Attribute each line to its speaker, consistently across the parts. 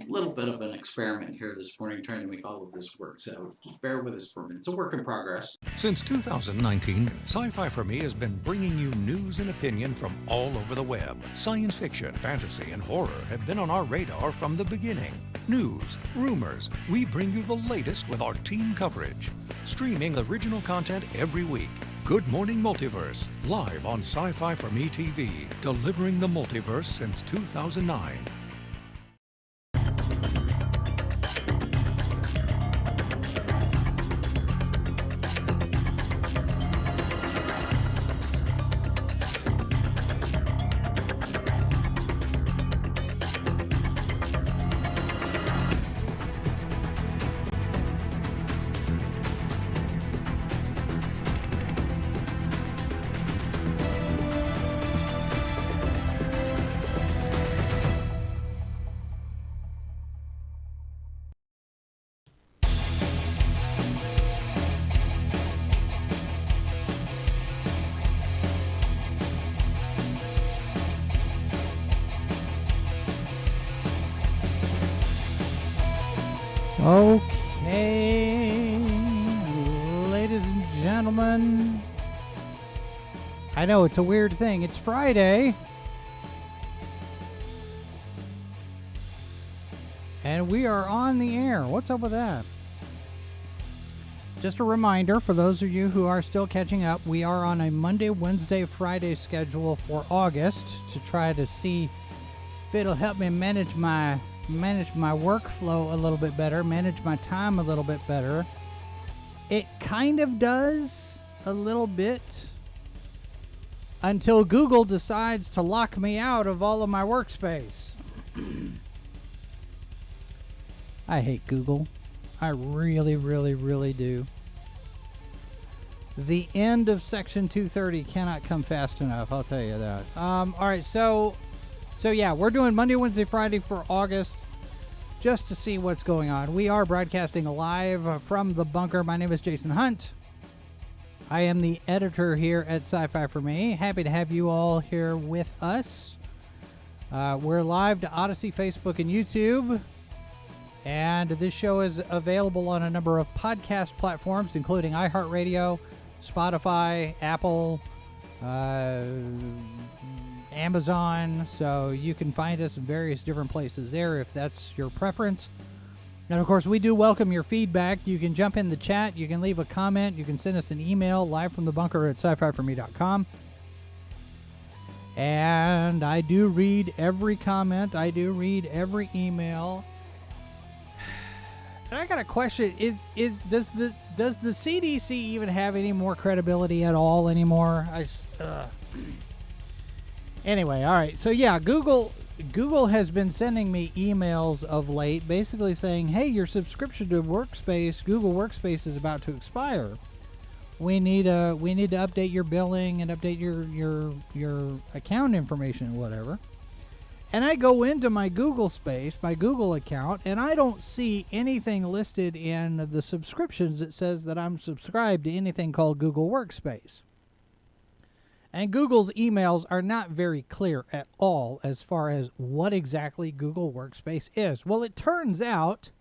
Speaker 1: little bit of an experiment here this morning, trying to make all of this work. So bear with us for a minute. It's a work in progress.
Speaker 2: Since 2019, Sci-Fi for Me has been bringing you news and opinion from all over the web. Science fiction, fantasy, and horror have been on our radar from the beginning. News, rumors, we bring you the latest with our team coverage. Streaming original content every week. Good Morning Multiverse, live on Sci-Fi for Me TV, delivering the multiverse since 2009.
Speaker 3: Okay, ladies and gentlemen, I know it's a weird thing. It's Friday, and we are on the air. What's up with that? Just a reminder for those of you who are still catching up, we are on a Monday, Wednesday, Friday schedule for August to try to see if it'll help me manage my workflow a little bit better, manage my time a little bit better. It kind of does a little bit until Google decides to lock me out of all of my workspace. I hate Google. I really, really, really do. The end of Section 230 cannot come fast enough, I'll tell you that. All right, so yeah, we're doing Monday, Wednesday, Friday for August just to see what's going on. We are broadcasting live from the bunker. My name is Jason Hunt. I am the editor here at Sci-Fi for Me. Happy to have you all here with us. We're live to Odyssey, Facebook, and YouTube. And this show is available on a number of podcast platforms, including iHeartRadio, Spotify, Apple, Amazon, so you can find us in various different places there if that's your preference. And of course, we do welcome your feedback. You can jump in the chat, you can leave a comment, you can send us an email, livefromthebunker at sci-fi4me.com. And I do read every comment, I do read every email. And I got a question: does the CDC even have any more credibility at all anymore? Anyway, all right. So yeah, Google has been sending me emails of late, basically saying, "Hey, your subscription to Workspace, Google Workspace, is about to expire. We need to update your billing and update your account information, whatever." And I go into my Google Space, my Google account, and I don't see anything listed in the subscriptions that says that I'm subscribed to anything called Google Workspace. And Google's emails are not very clear at all as far as what exactly Google Workspace is. Well, it turns out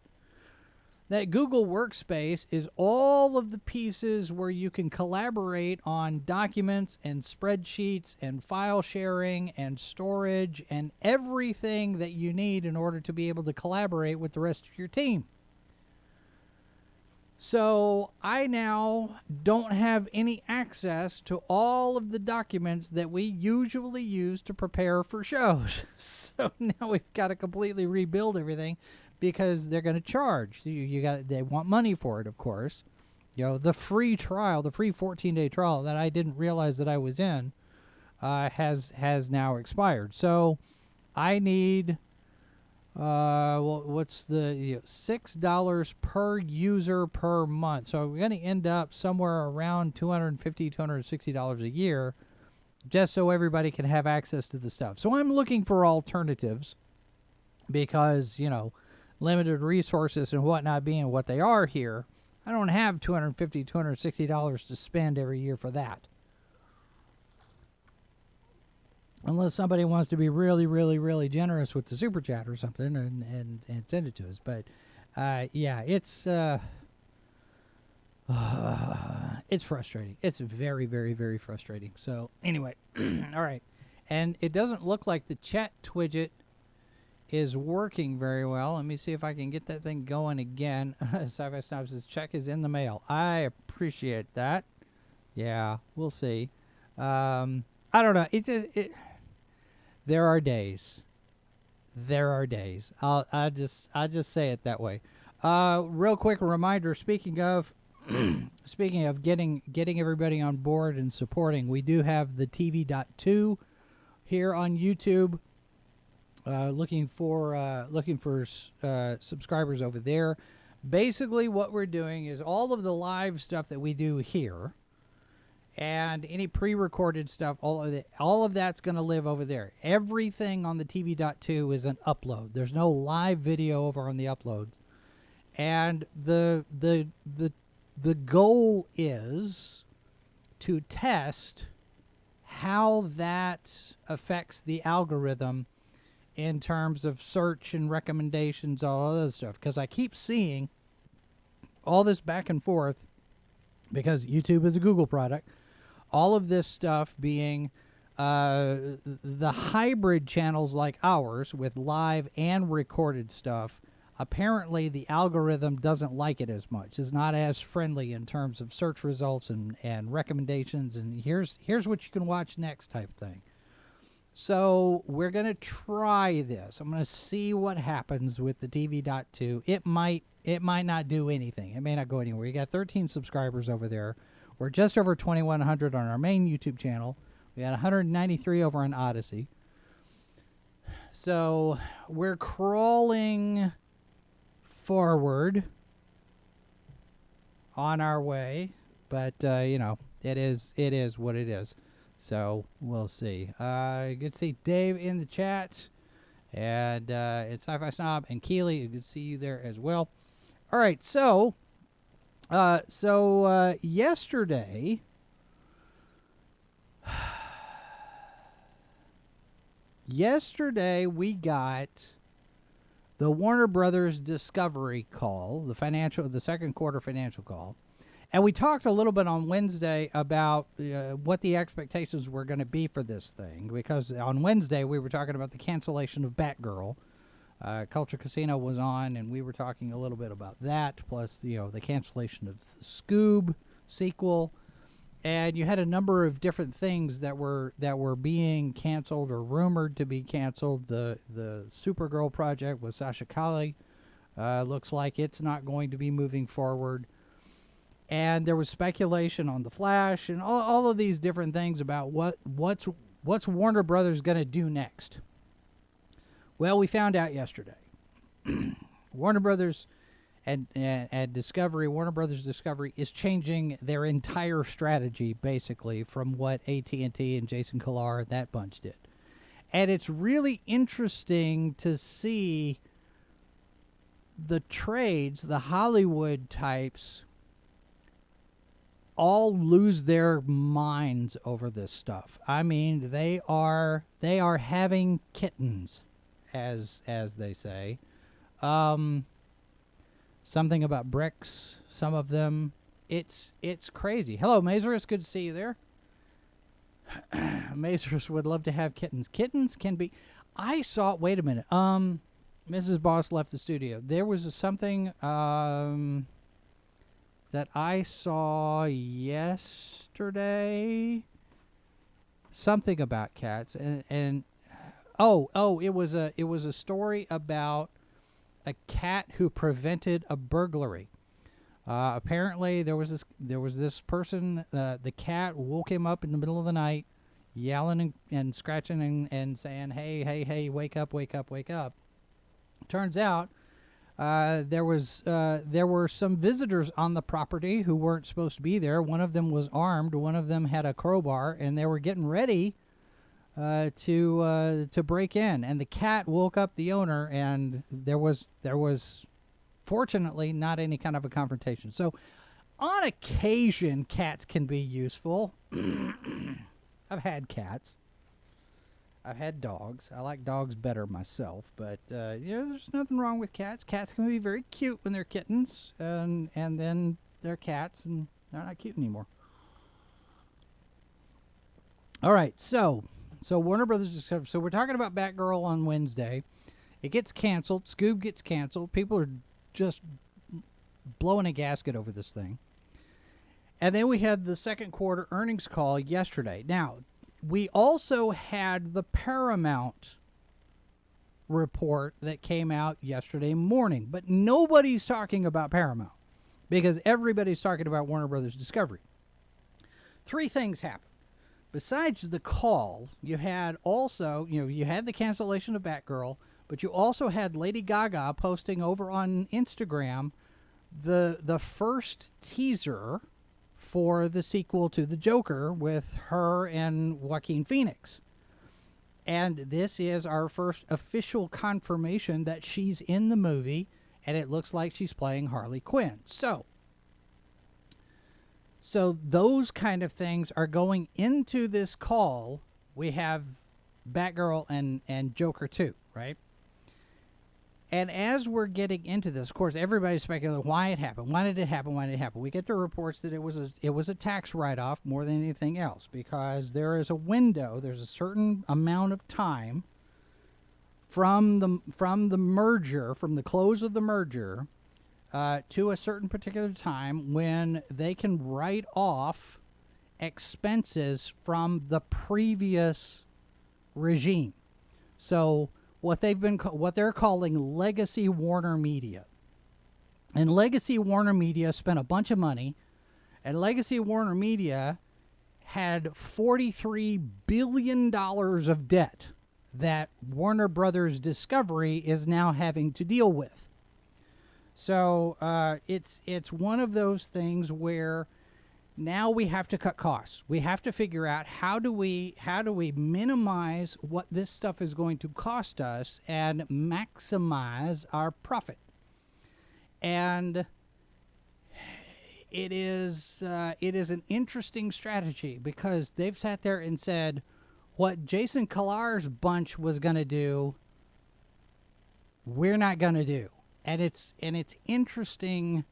Speaker 3: that Google Workspace is all of the pieces where you can collaborate on documents and spreadsheets and file sharing and storage and everything that you need in order to be able to collaborate with the rest of your team. So I now don't have any access to all of the documents that we usually use to prepare for shows. So now we've got to completely rebuild everything because they're going to charge. They want money for it, of course. You know, the free trial, the free 14-day trial that I didn't realize that I was in, has now expired. So I need what's the $6 per user per month. So we're going to end up somewhere around $250, $260 a year, just so everybody can have access to the stuff. So I'm looking for alternatives because, limited resources and whatnot being what they are here, I don't have $250, $260 to spend every year for that. unless somebody wants to be really, really, really generous with the super chat or something and send it to us. But yeah, it's frustrating. It's very, very, very frustrating. So anyway, all right. And it doesn't look like the chat widget is working very well. Let me see if I can get that thing going again. Sci-Fi Snob says check is in the mail. I appreciate that. Yeah, we'll see. I don't know. There are days. There are days. I'll just say it that way. Real quick reminder. Speaking of getting everybody on board and supporting, we do have the TV.2 here on YouTube. Looking for subscribers over there. Basically, what we're doing is all of the live stuff that we do here, and any pre-recorded stuff, all of that's going to live over there. Everything on the TV.2 is an upload. There's no live video over on the upload, and the goal is to test how that affects the algorithm in terms of search and recommendations, all other stuff. Because I keep seeing all this back and forth, because YouTube is a Google product, all of this stuff being the hybrid channels like ours with live and recorded stuff. Apparently the algorithm doesn't like it as much. It's not as friendly in terms of search results and recommendations and here's what you can watch next type thing. So we're going to try this. I'm going to see what happens with the TV.2. It might not do anything. It may not go anywhere. You got 13 subscribers over there. We're just over 2,100 on our main YouTube channel. We got 193 over on Odyssey. So we're crawling forward on our way, but you know, it is what it is. So we'll see. Good to see Dave in the chat, and it's Sci-Fi Snob and Keely. Good to see you there as well. All right, so yesterday, we got the Warner Brothers Discovery call, the second quarter financial call. And we talked a little bit on Wednesday about what the expectations were going to be for this thing, because on Wednesday we were talking about the cancellation of Batgirl. Culture Casino was on, and we were talking a little bit about that, plus the cancellation of the Scoob sequel. And you had a number of different things that were being canceled or rumored to be canceled. The Supergirl project with Sasha Calle looks like it's not going to be moving forward. And there was speculation on the Flash and all of these different things about what's Warner Brothers going to do next. Well, we found out yesterday. Warner Brothers and Discovery, Warner Brothers Discovery is changing their entire strategy, basically, from what AT&T and Jason Kilar and that bunch did. And it's really interesting to see the trades, the Hollywood types, all lose their minds over this stuff. I mean, they are having kittens, as they say. Something about bricks, some of them. It's crazy. Hello, Mazurus. Good to see you there. Mazurus would love to have kittens. Kittens can be... I saw... Wait a minute. Mrs. Boss left the studio. There was something that I saw yesterday. Something about cats. And it was a story about a cat who prevented a burglary. Apparently, there was this person. The cat woke him up in the middle of the night, yelling and scratching and saying, "Hey, wake up, wake up, wake up!" Turns out, there were some visitors on the property who weren't supposed to be there. One of them was armed. One of them had a crowbar, and they were getting ready to break in. And the cat woke up the owner, and there was fortunately not any kind of a confrontation. So on occasion, cats can be useful. I've had cats. I've had dogs. I like dogs better myself, but there's nothing wrong with cats. Cats can be very cute when they're kittens, and then they're cats, and they're not cute anymore. All right, so Warner Brothers Discovery. So we're talking about Batgirl on Wednesday. It gets canceled. Scoob gets canceled. People are just blowing a gasket over this thing. And then we had the second quarter earnings call yesterday. Now, we also had the Paramount report that came out yesterday morning, but nobody's talking about Paramount because everybody's talking about Warner Brothers Discovery. Three things happened. Besides the call, you had also, you had the cancellation of Batgirl, but you also had Lady Gaga posting over on Instagram the first teaser for the sequel to The Joker with her and Joaquin Phoenix. And this is our first official confirmation that she's in the movie, and it looks like she's playing Harley Quinn. So those kind of things are going into this call. We have Batgirl and Joker 2, right? And as we're getting into this, of course, everybody's speculating why it happened. Why did it happen? Why did it happen? We get the reports that it was a tax write-off more than anything else, because there is a window. There's a certain amount of time from the merger, from the close of the merger, to a certain particular time when they can write off expenses from the previous regime. So what they're calling Legacy Warner Media. And Legacy Warner Media spent a bunch of money, and Legacy Warner Media had $43 billion of debt that Warner Brothers Discovery is now having to deal with. So it's one of those things where now we have to cut costs. We have to figure out how do we minimize what this stuff is going to cost us and maximize our profit. And it is an interesting strategy, because they've sat there and said what Jason Kilar's bunch was going to do, we're not going to do. And it's interesting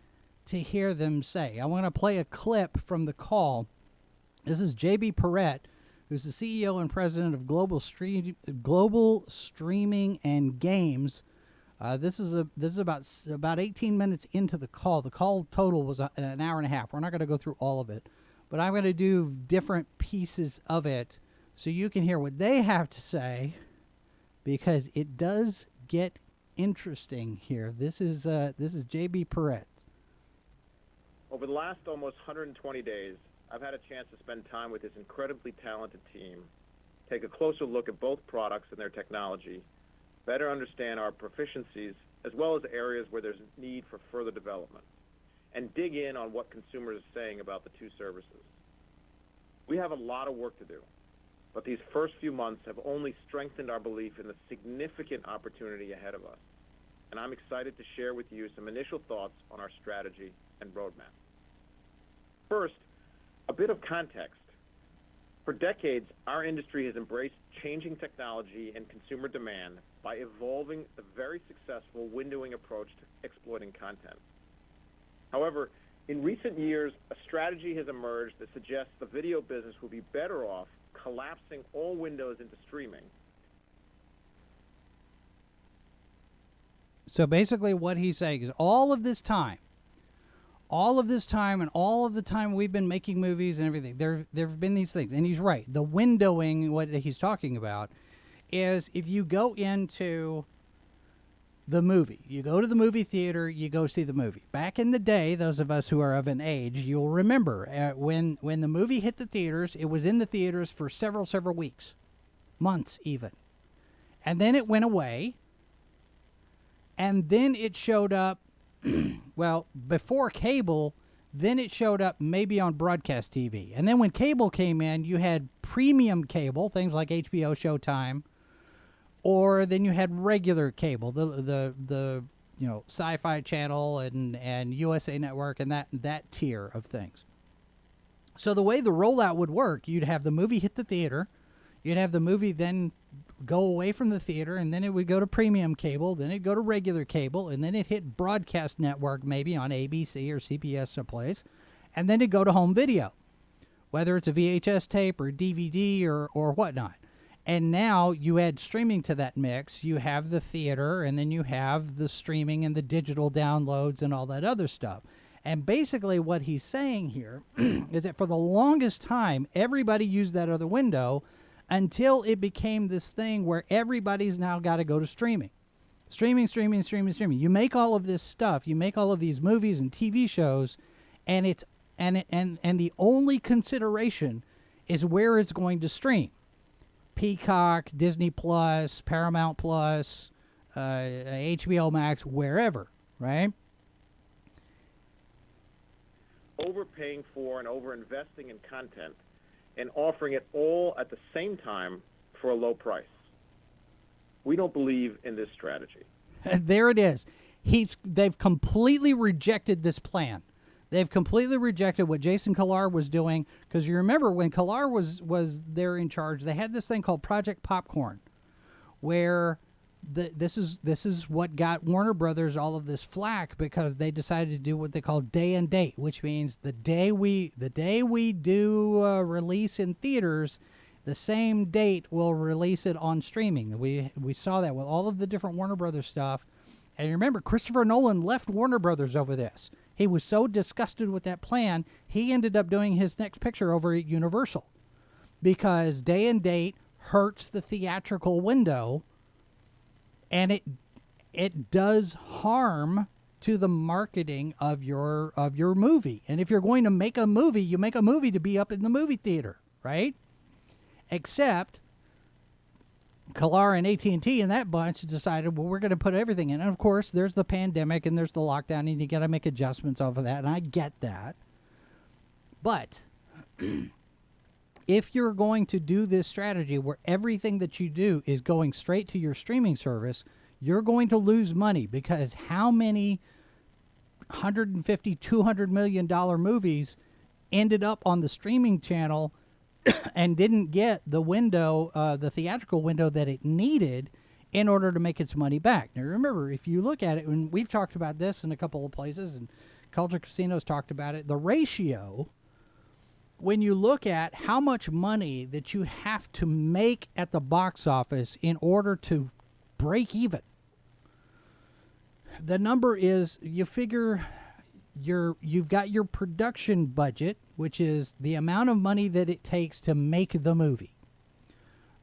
Speaker 3: to hear them say. I want to play a clip from the call. This is J.B. Perrette, who's the CEO and president of Global Streaming and Games. This is about 18 minutes into the call. The call total was an hour and a half. We're not going to go through all of it, but I'm going to do different pieces of it so you can hear what they have to say, because it does get interesting here. This is J.B. Perrette.
Speaker 4: Over the last almost 120 days, I've had a chance to spend time with this incredibly talented team, take a closer look at both products and their technology, better understand our proficiencies, as well as areas where there's need for further development, and dig in on what consumers are saying about the two services. We have a lot of work to do, but these first few months have only strengthened our belief in the significant opportunity ahead of us, and I'm excited to share with you some initial thoughts on our strategy and roadmap. First, a bit of context. For decades, our industry has embraced changing technology and consumer demand by evolving the very successful windowing approach to exploiting content. However, in recent years, a strategy has emerged that suggests the video business will be better off collapsing all windows into streaming.
Speaker 3: So basically what he's saying is all of this time and all of the time we've been making movies and everything, there have been these things. And he's right. The windowing, what he's talking about, is if you go into the movie, you go to the movie theater, you go see the movie. Back in the day, those of us who are of an age, you'll remember when the movie hit the theaters, it was in the theaters for several weeks, months even. And then it went away. And then it showed up, well, before cable, then it showed up maybe on broadcast TV. And then when cable came in, you had premium cable, things like HBO, Showtime, or then you had regular cable, the Sci-Fi Channel and USA Network and that tier of things. So the way the rollout would work, you'd have the movie hit the theater, You'd have the movie then go away from the theater, and then it would go to premium cable, then it'd go to regular cable, and then it hit broadcast network maybe on ABC or CBS someplace, and then it'd go to home video, whether it's a VHS tape or DVD or whatnot. And now you add streaming to that mix. You have the theater, and then you have the streaming and the digital downloads and all that other stuff. And basically what he's saying here is that for the longest time, everybody used that other window until it became this thing where everybody's now got to go to streaming. Streaming. You make all of this stuff. You make all of these movies and TV shows, and it's and the only consideration is where it's going to stream. Peacock, Disney Plus, Paramount Plus, HBO Max, wherever, right?
Speaker 4: Overpaying for and overinvesting in content and offering it all at the same time for a low price. We don't believe in this strategy.
Speaker 3: There it is. They've completely rejected this plan. They've completely rejected what Jason Kilar was doing, because you remember when Kilar was there in charge, they had this thing called Project Popcorn, where this is what got Warner Brothers all of this flack, because they decided to do what they call day and date, which means the day we do release in theaters, the same date we'll release it on streaming. We saw that with all of the different Warner Brothers stuff. And remember, Christopher Nolan left Warner Brothers over this. He was so disgusted with that plan, he ended up doing his next picture over at Universal, because day and date hurts the theatrical window, and it does harm to the marketing of your movie. And if you're going to make a movie, you make a movie to be up in the movie theater, right? Except Kilar and AT&T and that bunch decided, well, we're going to put everything in. And of course, there's the pandemic and there's the lockdown, and you got to make adjustments over that, and I get that. But if you're going to do this strategy where everything that you do is going straight to your streaming service, you're going to lose money, because how many $150, $200 million movies ended up on the streaming channel and didn't get the window, the theatrical window that it needed in order to make its money back? Now, remember, if you look at it, and we've talked about this in a couple of places, and Culture Casino's talked about it, the ratio, when you look at how much money that you have to make at the box office in order to break even, the number is, you figure you've got your production budget, which is the amount of money that it takes to make the movie.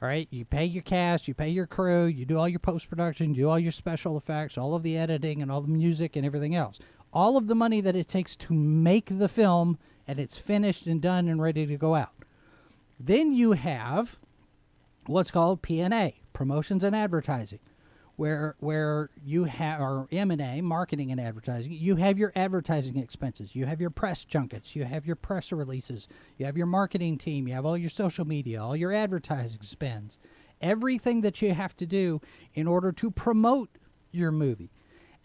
Speaker 3: All right, you pay your cast, you pay your crew, you do all your post-production, you do all your special effects, all of the editing and all the music and everything else. All of the money that it takes to make the film, and it's finished and done and ready to go out. Then you have what's called P&A, promotions and advertising, where you have, or M&A, marketing and advertising. You have your advertising expenses, you have your press junkets, you have your press releases, you have your marketing team, you have all your social media, all your advertising spends, everything that you have to do in order to promote your movie.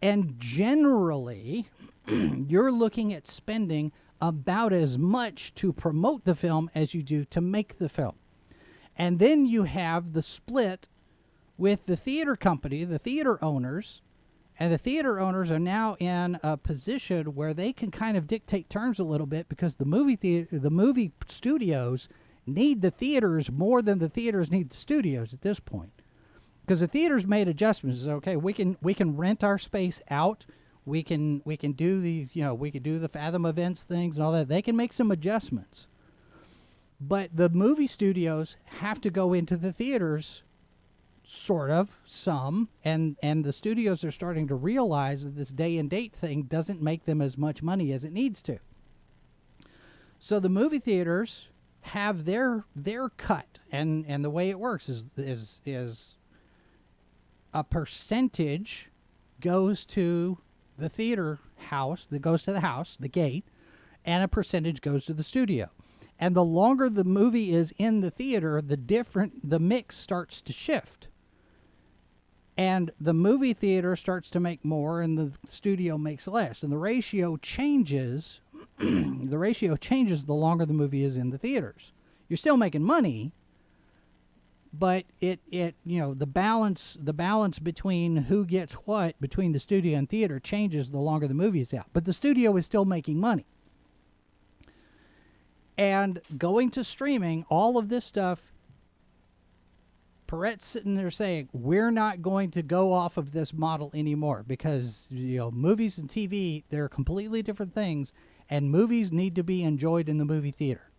Speaker 3: And generally, you're looking at spending about as much to promote the film as you do to make the film. And then you have the split with the theater company, the theater owners, and the theater owners are now in a position where they can kind of dictate terms a little bit, because the movie studios need the theaters more than the theaters need the studios at this point. Because the theaters made adjustments. Okay, we can rent our space out. We can do the Fathom events things and all that. They can make some adjustments. But the movie studios have to go into the theaters, sort of, some, and the studios are starting to realize that this day and date thing doesn't make them as much money as it needs to. So the movie theaters have their cut, and the way it works is a percentage goes to the theater house, that goes to the house, the gate, and a percentage goes to the studio. And the longer the movie is in the theater, the mix starts to shift. And the movie theater starts to make more, and the studio makes less. And the ratio changes. The longer the movie is in the theaters. You're still making money, but it the balance between who gets what between the studio and theater changes the longer the movie is out. But the studio is still making money. And going to streaming, all of this stuff, Perret's sitting there saying, we're not going to go off of this model anymore because, movies and TV, they're completely different things, and movies need to be enjoyed in the movie theater.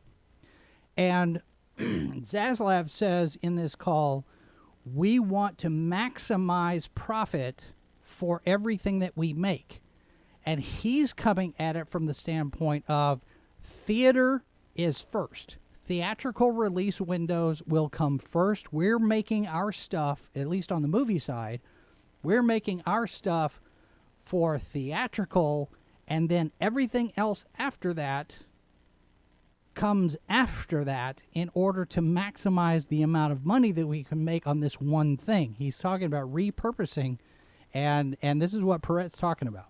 Speaker 3: And Zaslav says in this call, we want to maximize profit for everything that we make. And he's coming at it from the standpoint of theater is first. Theatrical release windows will come first. We're making our stuff, at least on the movie side, we're making our stuff for theatrical, and then everything else after that comes after that in order to maximize the amount of money that we can make on this one thing. He's talking about repurposing, and this is what Perret's talking about.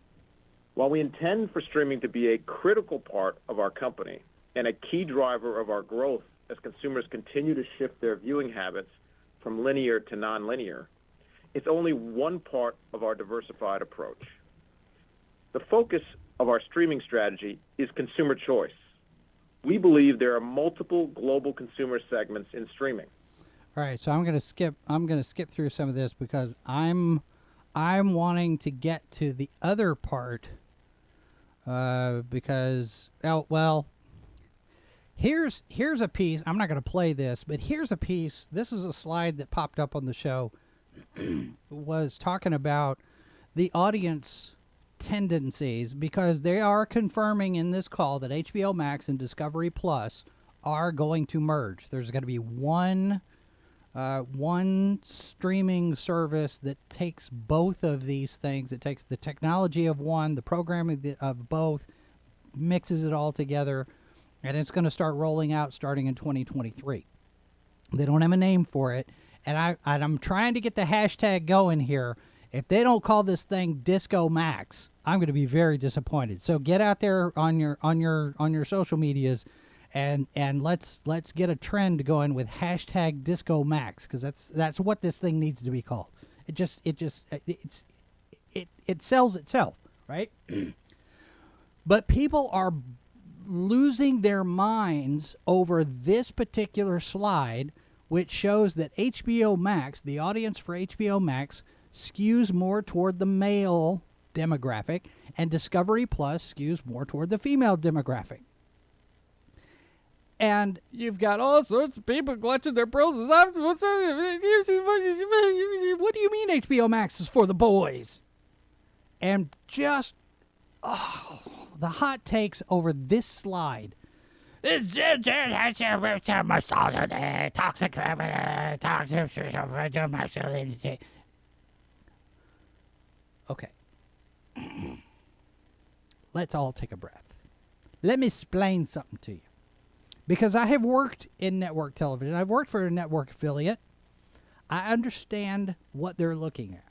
Speaker 4: While we intend for streaming to be a critical part of our company and a key driver of our growth as consumers continue to shift their viewing habits from linear to nonlinear, it's only one part of our diversified approach. The focus of our streaming strategy is consumer choice. We believe there are multiple global consumer segments in streaming.
Speaker 3: All right, so I'm going to skip through some of this because I'm wanting to get to the other part because here's a piece. I'm not going to play this, but here's a piece. This is a slide that popped up on the show. Was talking about the audience tendencies because they are confirming in this call that HBO Max and Discovery Plus are going to merge. There's going to be one streaming service that takes both of these things. It takes the technology of one, the programming of both, mixes it all together, and it's going to start rolling out starting in 2023. They don't have a name for it, and I'm trying to get the hashtag going here. If they don't call this thing Disco Max, I'm going to be very disappointed. So get out there on your social medias, and let's get a trend going with hashtag Disco Max, because that's what this thing needs to be called. It sells itself, right? But people are losing their minds over this particular slide, which shows that HBO Max, the audience for HBO Max, skews more toward the male demographic, and Discovery Plus skews more toward the female demographic. And you've got all sorts of people clutching their pearls. What do you mean HBO Max is for the boys? And just, the hot takes over this slide. Okay. Let's all take a breath. Let me explain something to you. Because I have worked in network television. I've worked for a network affiliate. I understand what they're looking at.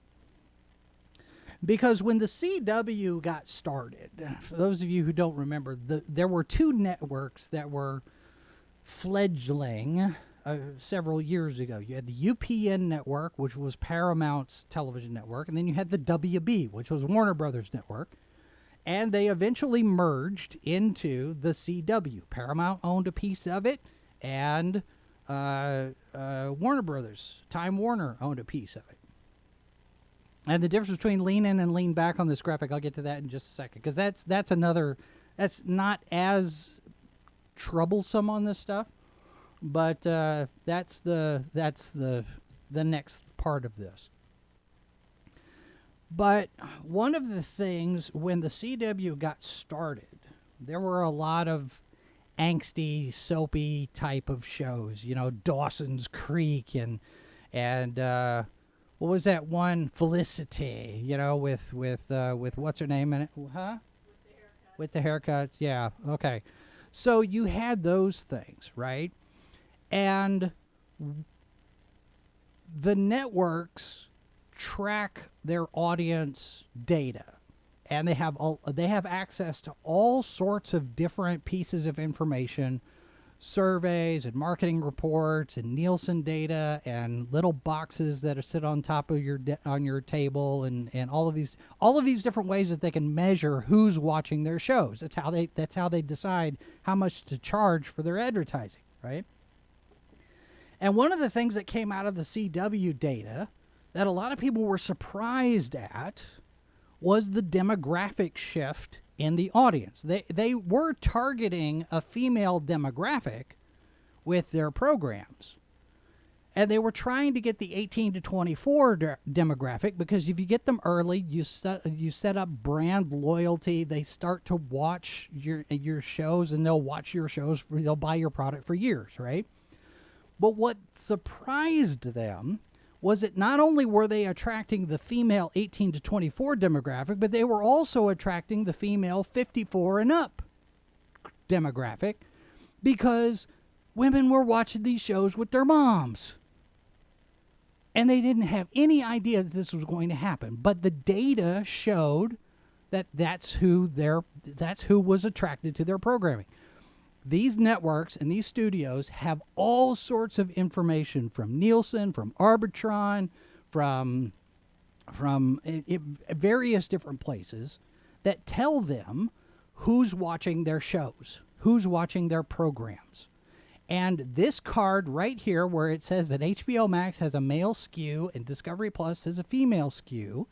Speaker 3: Because when the CW got started, for those of you who don't remember, there were two networks that were fledgling several years ago. You had the UPN network, which was Paramount's television network, and then you had the WB, which was Warner Brothers network. And they eventually merged into the CW. Paramount owned a piece of it, and Warner Brothers, Time Warner, owned a piece of it. And the difference between lean in and lean back on this graphic, I'll get to that in just a second, because that's not as troublesome on this stuff, but that's the next part of this. But one of the things, when the CW got started, there were a lot of angsty, soapy type of shows, Dawson's Creek and what was that one, Felicity, with what's her name in it? Huh? With the haircuts, yeah, okay. So you had those things, right? And the networks track their audience data, and they have access to all sorts of different pieces of information surveys and marketing reports and Nielsen data and little boxes that are sit on top of on your table and all of these different ways that they can measure who's watching their shows. That's how they decide how much to charge for their advertising, right? And one of the things that came out of the CW data that a lot of people were surprised at was the demographic shift in the audience. They were targeting a female demographic with their programs. And they were trying to get the 18 to 24 demographic, because if you get them early, you set up brand loyalty. They start to watch your shows, and they'll watch your shows, they'll buy your product for years, right? But what surprised them was that not only were they attracting the female 18 to 24 demographic, but they were also attracting the female 54 and up demographic, because women were watching these shows with their moms. And they didn't have any idea that this was going to happen. But the data showed that that's who was attracted to their programming. These networks and these studios have all sorts of information from Nielsen, from Arbitron, from various different places that tell them who's watching their shows, who's watching their programs. And this card right here, where it says that HBO Max has a male skew and Discovery Plus has a female skew,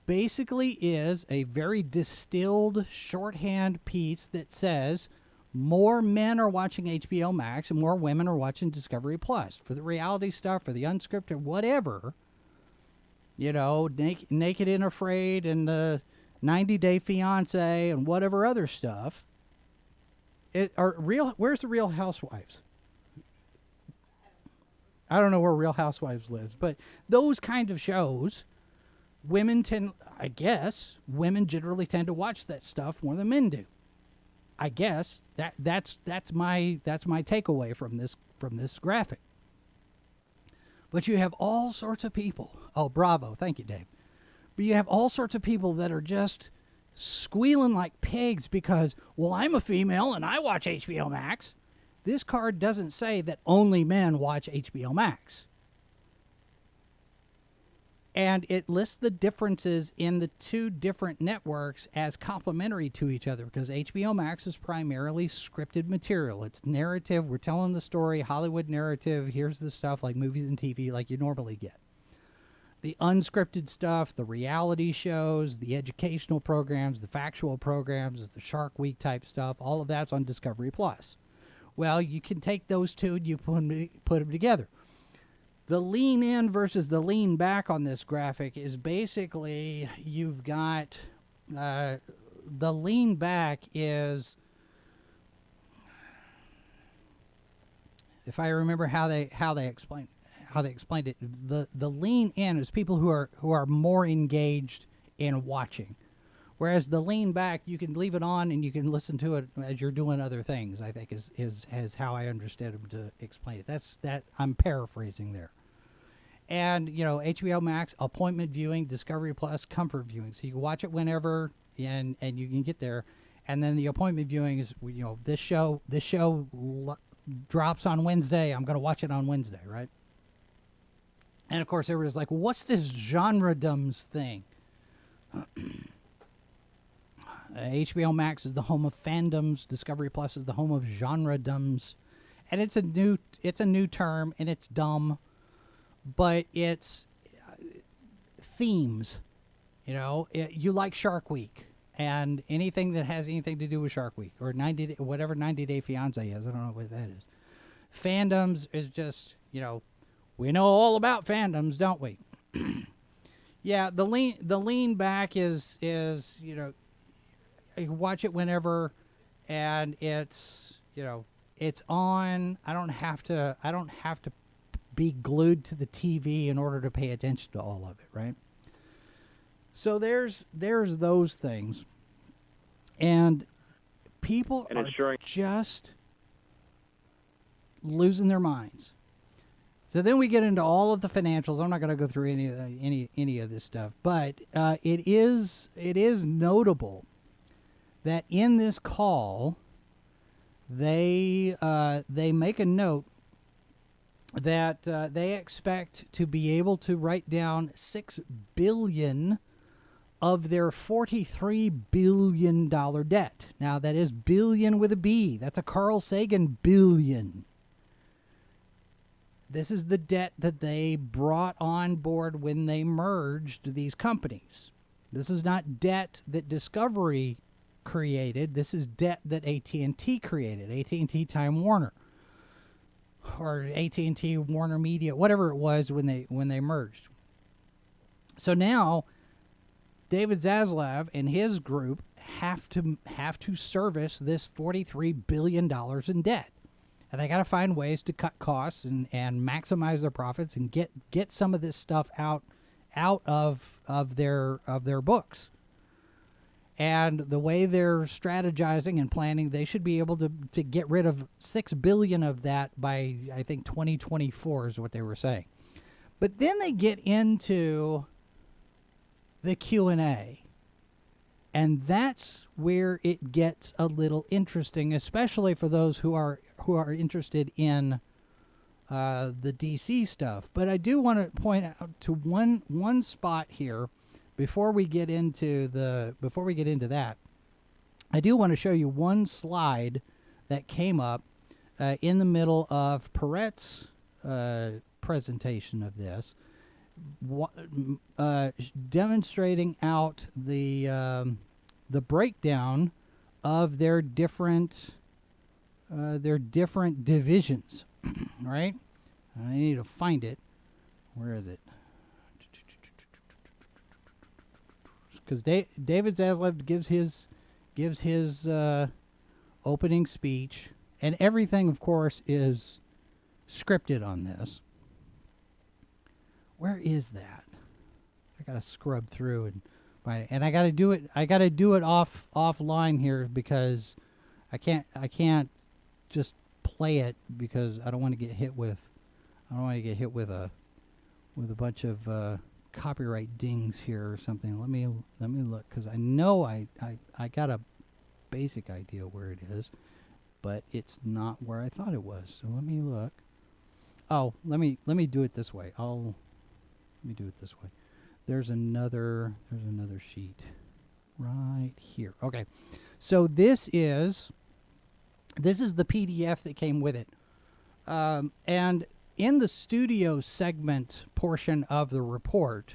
Speaker 3: basically is a very distilled shorthand piece that says more men are watching HBO Max and more women are watching Discovery Plus. For the reality stuff, for the unscripted, whatever, you know, Naked and Afraid and the 90 Day Fiancé and whatever other stuff. Where's the Real Housewives? I don't know where Real Housewives lives, but those kind of shows, women generally tend to watch that stuff more than men do. I guess that's my takeaway from this graphic. But you have all sorts of people. Oh, bravo. Thank you, Dave. But you have all sorts of people that are just squealing like pigs because, well, I'm a female and I watch HBO Max. This card doesn't say that only men watch HBO Max. And it lists the differences in the two different networks as complementary to each other, because HBO Max is primarily scripted material. It's narrative. We're telling the story, Hollywood narrative. Here's the stuff like movies and TV like you normally get. The unscripted stuff, the reality shows, the educational programs, the factual programs, the Shark Week type stuff, all of that's on Discovery Plus. Well, you can take those two and you put them together. The lean in versus the lean back on this graphic is basically you've got the lean back is, if I remember how they explained it, the lean in is people who are more engaged in watching, whereas the lean back, you can leave it on and you can listen to it as you're doing other things. I think is how I understood him to explain it. I'm paraphrasing there. And, you know, HBO Max, appointment viewing, Discovery Plus, comfort viewing. So you can watch it whenever and you can get there. And then the appointment viewing is, you know, this show drops on Wednesday. I'm going to watch it on Wednesday, right? And, of course, everybody's like, well, what's this genre-doms thing? HBO Max is the home of fandoms. Discovery Plus is the home of genre-doms. And it's a new term, and it's dumb. But it's themes, you know. You like Shark Week and anything that has anything to do with Shark Week or 90 Day Fiance is. I don't know what that is. Fandoms is just, you know, we know all about fandoms, don't we? Yeah, the lean back is you know, you watch it whenever, and it's, you know, it's on. I don't have to be glued to the TV in order to pay attention to all of it, right? So there's those things, and people are just losing their minds. So then we get into all of the financials. I'm not going to go through any of this stuff, but it is notable that in this call, they make a note that they expect to be able to write down 6 billion of their $43 billion debt. Now, that is billion with a B. That's a Carl Sagan billion. This is the debt that they brought on board when they merged these companies. This is not debt that Discovery created. This is debt that AT&T created, AT&T Time Warner, or AT&T Warner Media, whatever it was when they merged. So now David Zaslav and his group have to service this $43 billion in debt. And they got to find ways to cut costs and maximize their profits and get some of this stuff out of their books. And the way they're strategizing and planning, they should be able to get rid of $6 billion of that by, I think, 2024 is what they were saying. But then they get into the Q&A. And that's where it gets a little interesting, especially for those who are interested in the DC stuff. But I do want to point out to one spot here before we get into that. I do want to show you one slide that came up in the middle of Perret's presentation of this, demonstrating out the breakdown of their different divisions. Right? I need to find it. Where is it? Because David Zaslav gives his opening speech, and everything, of course, is scripted on this. Where is that? I gotta scrub through and find it, and I gotta do it. I gotta do it offline here because I can't just play it because I don't want to get hit with a bunch of copyright dings here or something. Let me look, because I know I got a basic idea where it is, but it's not where I thought it was. So let me look. Oh, let me do it this way. Let me do it this way. There's another sheet right here. Okay, so this is the PDF that came with it, and in the studio segment portion of the report,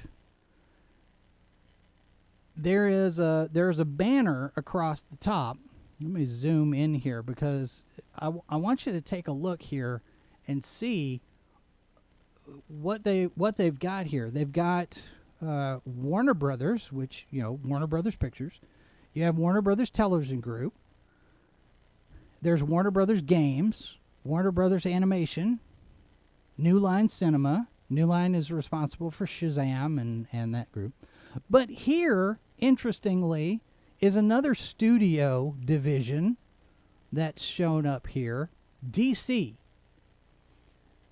Speaker 3: there's a banner across the top. Let me zoom in here because I want you to take a look here and see what they've got here. They've got Warner Brothers, which, Warner Brothers Pictures. You have Warner Brothers Television Group. There's Warner Brothers Games, Warner Brothers Animation, New Line Cinema. New Line is responsible for Shazam and that group. But here, interestingly, is another studio division that's shown up here, DC.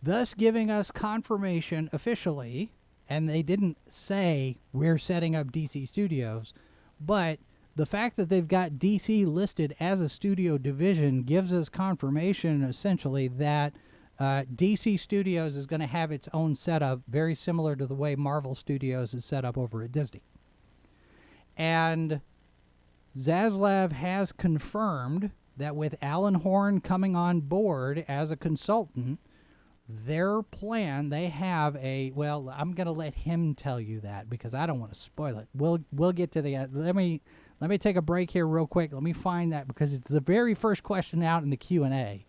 Speaker 3: Thus giving us confirmation officially, and they didn't say we're setting up DC Studios, but the fact that they've got DC listed as a studio division gives us confirmation essentially that DC Studios is going to have its own setup, very similar to the way Marvel Studios is set up over at Disney. And Zaslav has confirmed that with Alan Horn coming on board as a consultant, their plan, they have well, I'm going to let him tell you that because I don't want to spoil it. We'll get to the let me take a break here real quick. Let me find that because it's the very first question out in the Q&A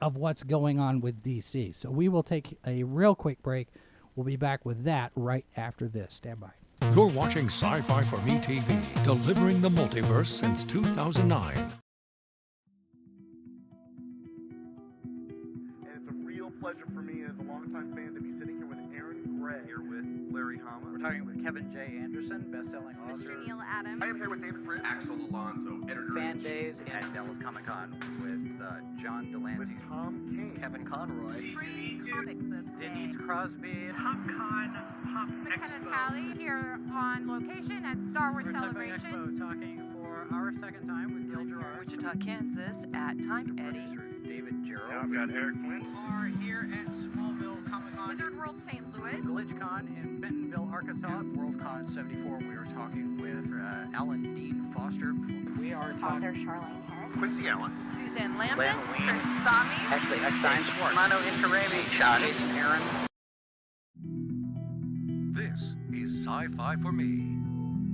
Speaker 3: of what's going on with DC. So we will take a real quick break. We'll be back with that right after this. Stand by.
Speaker 2: You're watching Sci-Fi for Me TV, delivering the multiverse since 2009.
Speaker 5: And it's a real pleasure for me as a longtime fan to be sitting here with Aaron Gray. Here with Larry Hama.
Speaker 6: We're talking with Kevin J. Anderson, best-selling author.
Speaker 7: Mr. Neil Adams.
Speaker 5: I am here with David Britt.
Speaker 8: Axel Alonso, editor.
Speaker 6: Fan Days at Dallas Comic-Con with John Delancey.
Speaker 5: With Tom King.
Speaker 6: Kevin Conroy.
Speaker 7: Free comic book day.
Speaker 6: Denise Crosby.
Speaker 9: PopCon Pop
Speaker 7: McKenna
Speaker 9: Expo.
Speaker 7: Talley here on location at Star Wars
Speaker 6: We're
Speaker 7: Celebration.
Speaker 6: Expo talking for our second time with Gil Gerard.
Speaker 10: Wichita, Kansas at Time Eddie.
Speaker 5: I've got Eric Flint.
Speaker 6: Are here at Smallville Comic Con.
Speaker 7: Wizard World St. Louis.
Speaker 6: GlitchCon in Bentonville, Arkansas. WorldCon 74. We were talking with Alan Dean Foster. We are talking.
Speaker 7: Author Charlene Harris.
Speaker 5: Quincy Allen.
Speaker 7: Suzanne Lambert.
Speaker 6: Len Wein.
Speaker 7: Chris Sami.
Speaker 6: Ashley Eckstein. Mano Interremi. Jason Aaron.
Speaker 2: This is Sci-Fi for Me,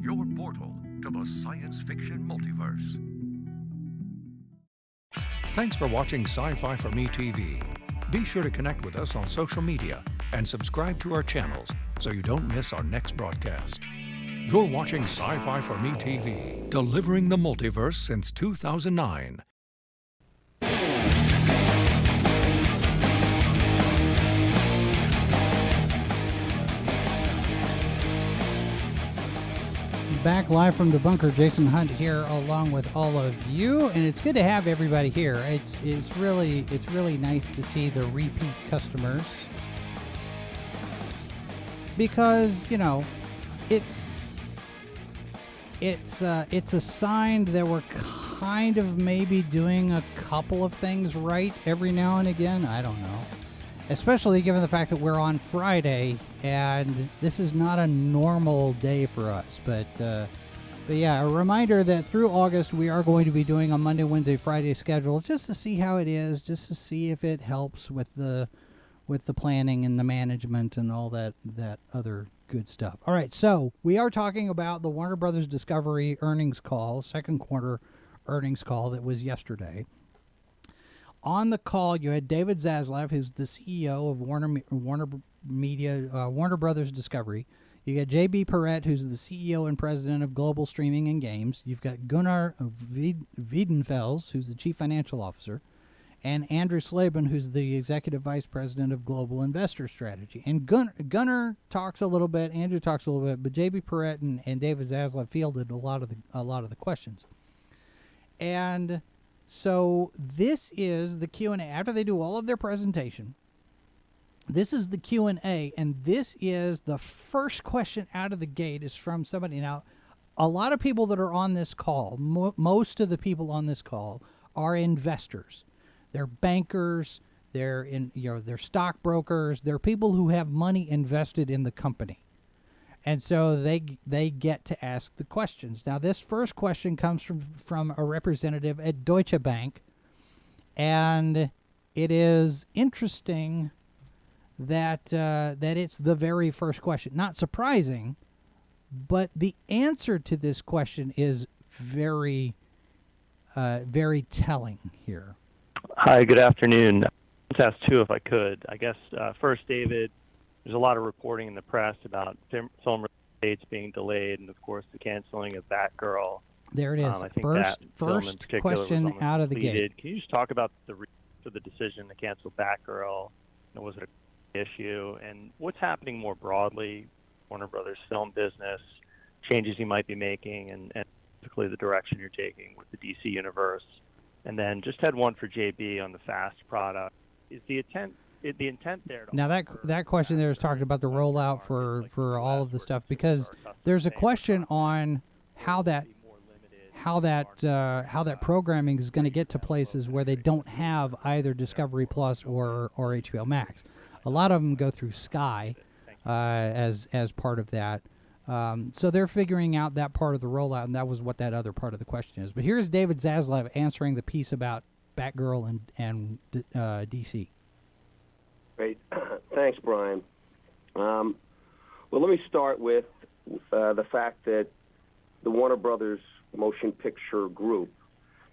Speaker 2: your portal to the science fiction multiverse. Thanks for watching Sci-Fi for Me TV. Be sure to connect with us on social media and subscribe to our channels so you don't miss our next broadcast. You're watching Sci-Fi for Me TV, delivering the multiverse since 2009.
Speaker 3: Back live from the bunker, Jason Hunt here, along with all of you, and it's good to have everybody here. It's really nice to see the repeat customers, because it's a sign that we're kind of maybe doing a couple of things right every now and again. I don't know. Especially given the fact that we're on Friday, and this is not a normal day for us. But yeah, a reminder that through August we are going to be doing a Monday, Wednesday, Friday schedule, just to see how it is, just to see if it helps with the planning and the management and all that other good stuff. All right, so we are talking about the Warner Brothers Discovery earnings call, second quarter earnings call that was yesterday. On the call, you had David Zaslav, who's the CEO of Warner Brothers Discovery. You got J.B. Perrett, who's the CEO and president of Global Streaming and Games. You've got Gunnar Wiedenfels, who's the chief financial officer, and Andrew Slaban, who's the executive vice president of Global Investor Strategy. And Gunnar talks a little bit, Andrew talks a little bit, but J.B. Perrett and David Zaslav fielded a lot of the questions. And so this is the Q&A. After they do all of their presentation, this is the Q&A, and this is the first question out of the gate is from somebody. Now, a lot of people that are on this call, most of the people on this call are investors. They're bankers, they're stockbrokers, they're people who have money invested in the company. And so they get to ask the questions. Now, this first question comes from a representative at Deutsche Bank, and it is interesting that it's the very first question. Not surprising, but the answer to this question is very, very telling here.
Speaker 8: Hi, good afternoon. Let's ask two if I could. I guess first, David. There's a lot of reporting in the press about film dates being delayed, and of course the canceling of Batgirl.
Speaker 3: There it is.
Speaker 8: I think
Speaker 3: first
Speaker 8: film in particular
Speaker 3: question
Speaker 8: was
Speaker 3: out of the
Speaker 8: completed.
Speaker 3: gate.
Speaker 8: Can you just talk about the reason for the decision to cancel Batgirl? Was it an issue? And what's happening more broadly, Warner Brothers film business, changes you might be making, and particularly the direction you're taking with the DC universe? And then just had one for JB on the FAST product. Is the intent there?
Speaker 3: Now that question there is talking about the rollout for all of the stuff, because there's a question on how that programming is going to get to places where they don't have either Discovery Plus or HBO Max. A lot of them go through Sky as part of that. So they're figuring out that part of the rollout, and that was what that other part of the question is. But here's David Zaslav answering the piece about Batgirl and DC.
Speaker 9: Great. Thanks, Brian. Well, let me start with the fact that the Warner Brothers Motion Picture Group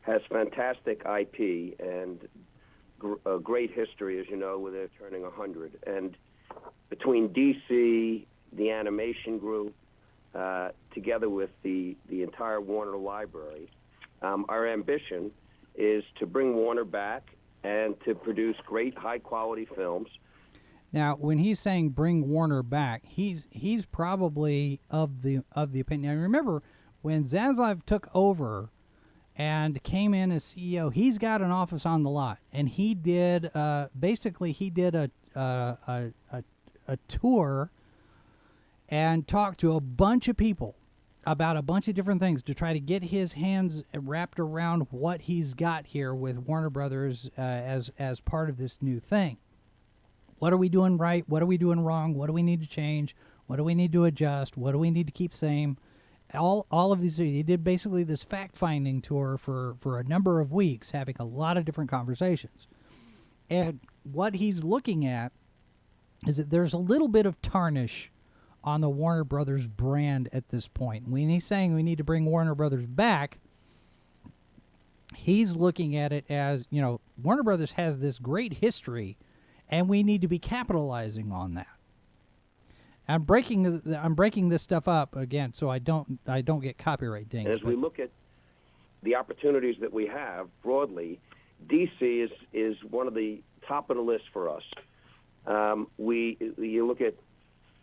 Speaker 9: has fantastic IP and a great history, as you know, where they're turning 100. And between DC, the animation group, together with the entire Warner library, our ambition is to bring Warner back and to produce great high-quality films.
Speaker 3: Now, when he's saying bring Warner back, he's probably of the opinion. Now, remember, when Zaslav took over and came in as CEO, he's got an office on the lot, and he did a tour and talked to a bunch of people about a bunch of different things to try to get his hands wrapped around what he's got here with Warner Brothers as part of this new thing. What are we doing right? What are we doing wrong? What do we need to change? What do we need to adjust? What do we need to keep same? All of these. He did basically this fact-finding tour for a number of weeks, having a lot of different conversations. And what he's looking at is that there's a little bit of tarnish on the Warner Brothers brand at this point. When he's saying we need to bring Warner Brothers back, he's looking at it as, Warner Brothers has this great history, and we need to be capitalizing on that. I'm breaking this stuff up again so I don't get copyright dinged.
Speaker 9: And as we look at the opportunities that we have broadly, DC is one of the top of the list for us. You look at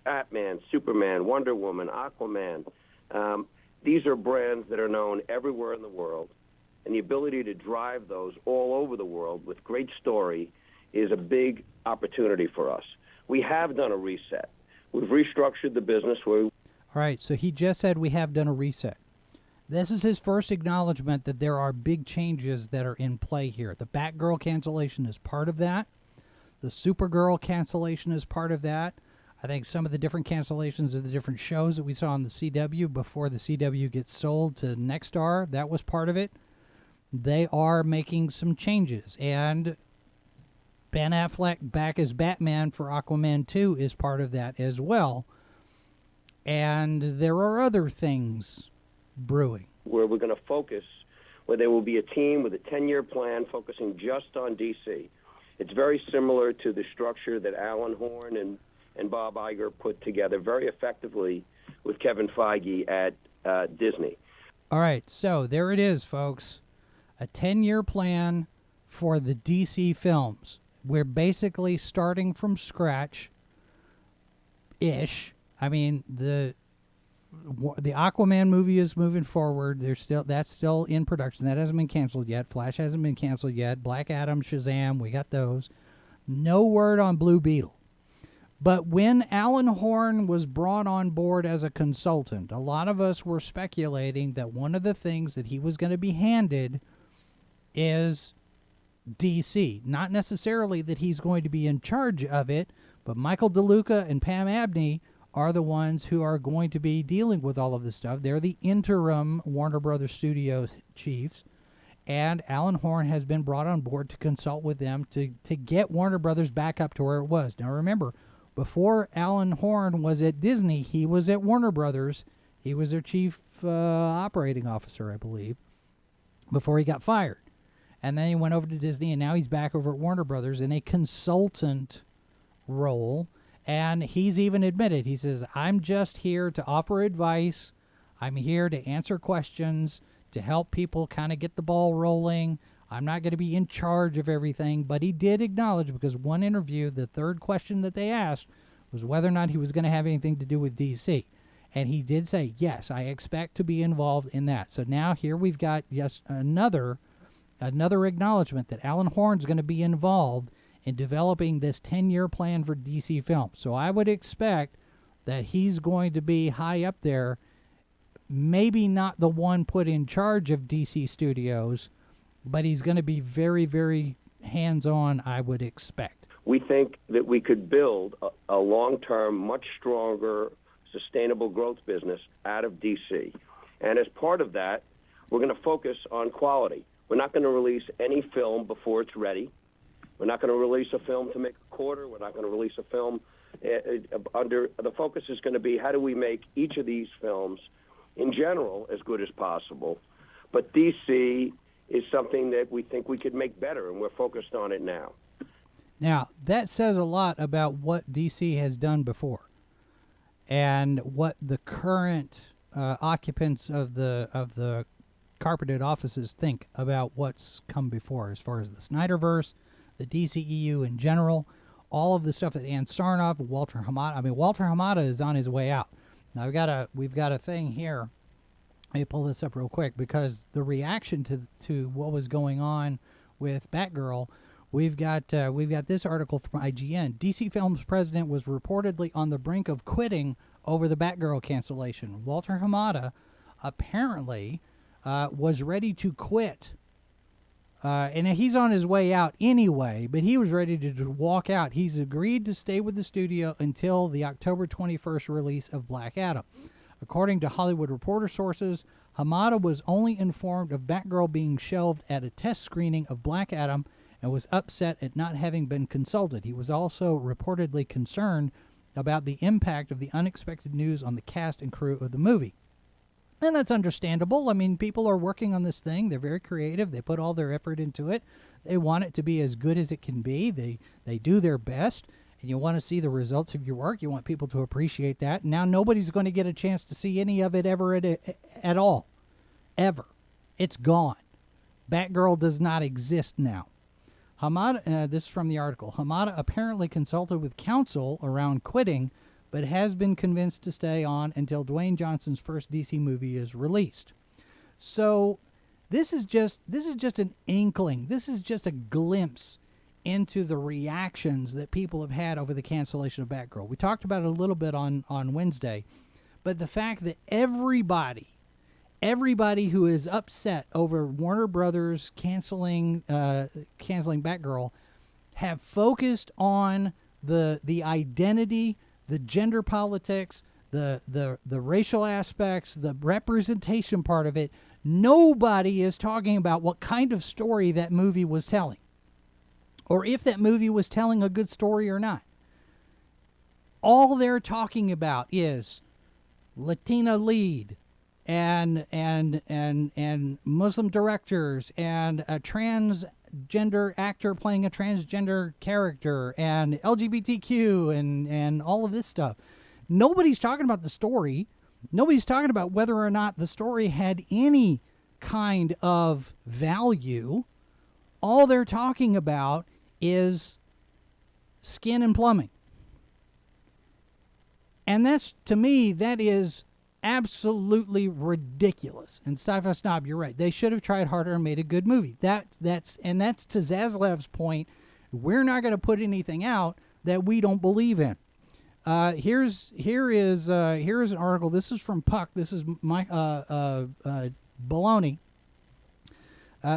Speaker 9: Batman, Superman, Wonder Woman, Aquaman. These are brands that are known everywhere in the world, and the ability to drive those all over the world with great story is a big opportunity for us. We have done a reset. We've restructured the business. All
Speaker 3: right, so he just said we have done a reset. This is his first acknowledgement that there are big changes that are in play here. The Batgirl cancellation is part of that. The Supergirl cancellation is part of that. I think some of the different cancellations of the different shows that we saw on the CW before the CW gets sold to Nexstar, that was part of it. They are making some changes. And Ben Affleck back as Batman for Aquaman 2 is part of that as well. And there are other things brewing.
Speaker 9: Where we're going to focus, where there will be a team with a 10-year plan focusing just on DC. It's very similar to the structure that Alan Horn and Bob Iger put together very effectively with Kevin Feige at Disney.
Speaker 3: All right, so there it is, folks. A 10-year plan for the DC films. We're basically starting from scratch-ish. I mean, the Aquaman movie is moving forward. That's still in production. That hasn't been canceled yet. Flash hasn't been canceled yet. Black Adam, Shazam, we got those. No word on Blue Beetle. But when Alan Horn was brought on board as a consultant, a lot of us were speculating that one of the things that he was going to be handed is DC. Not necessarily that he's going to be in charge of it, but Michael DeLuca and Pam Abney are the ones who are going to be dealing with all of this stuff. They're the interim Warner Brothers Studios chiefs, and Alan Horn has been brought on board to consult with them to get Warner Brothers back up to where it was. Now remember, before Alan Horn was at Disney, he was at Warner Brothers. He was their chief operating officer, I believe, before he got fired. And then he went over to Disney, and now he's back over at Warner Brothers in a consultant role. And he's even admitted, he says, I'm just here to offer advice. I'm here to answer questions, to help people kind of get the ball rolling. I'm not going to be in charge of everything. But he did acknowledge, because one interview, the third question that they asked was whether or not he was going to have anything to do with DC. And he did say, yes, I expect to be involved in that. So now here we've got, yes, another acknowledgement that Alan Horn's going to be involved in developing this 10-year plan for DC films. So I would expect that he's going to be high up there, maybe not the one put in charge of DC Studios, but he's going to be very, very hands-on, I would expect.
Speaker 9: We think that we could build a long-term, much stronger, sustainable growth business out of DC. And as part of that, we're going to focus on quality. We're not going to release any film before it's ready. We're not going to release a film to make a quarter. We're not going to release a film the focus is going to be how do we make each of these films in general as good as possible. But DC is something that we think we could make better, and we're focused on it now.
Speaker 3: Now, that says a lot about what DC has done before and what the current occupants of the carpeted offices think about what's come before, as far as the Snyderverse, the DCEU in general, all of the stuff that Ann Sarnoff, Walter Hamada. I mean, Walter Hamada is on his way out. Now we've got a thing here. Let me pull this up real quick, because the reaction to what was going on with Batgirl, we've got this article from IGN. DC Films president was reportedly on the brink of quitting over the Batgirl cancellation. Walter Hamada, apparently was ready to quit. And he's on his way out anyway, but he was ready to walk out. He's agreed to stay with the studio until the October 21st release of Black Adam. According to Hollywood Reporter sources, Hamada was only informed of Batgirl being shelved at a test screening of Black Adam and was upset at not having been consulted. He was also reportedly concerned about the impact of the unexpected news on the cast and crew of the movie. And that's understandable. I mean, people are working on this thing. They're very creative. They put all their effort into it. They want it to be as good as it can be. They do their best. And you want to see the results of your work. You want people to appreciate that. Now nobody's going to get a chance to see any of it ever at all. Ever. It's gone. Batgirl does not exist now. Hamada, this is from the article. Hamada apparently consulted with counsel around quitting, but has been convinced to stay on until Dwayne Johnson's first DC movie is released. So this is just an inkling. This is just a glimpse into the reactions that people have had over the cancellation of Batgirl. We talked about it a little bit on Wednesday, but the fact that everybody who is upset over Warner Brothers canceling Batgirl have focused on the identity, the gender politics, the racial aspects, the representation part of it. Nobody is talking about what kind of story that movie was telling, or if that movie was telling a good story or not. All they're talking about is Latina lead and Muslim directors and a transgender actor playing a transgender character and LGBTQ and all of this stuff. Nobody's talking about the story. Nobody's talking about whether or not the story had any kind of value. All they're talking about is skin and plumbing. And that's, to me, that is absolutely ridiculous. And Sci-Fi Snob, you're right. They should have tried harder and made a good movie. That's to Zaslav's point. We're not going to put anything out that we don't believe in. Here is an article. This is from Puck. This is my Baloney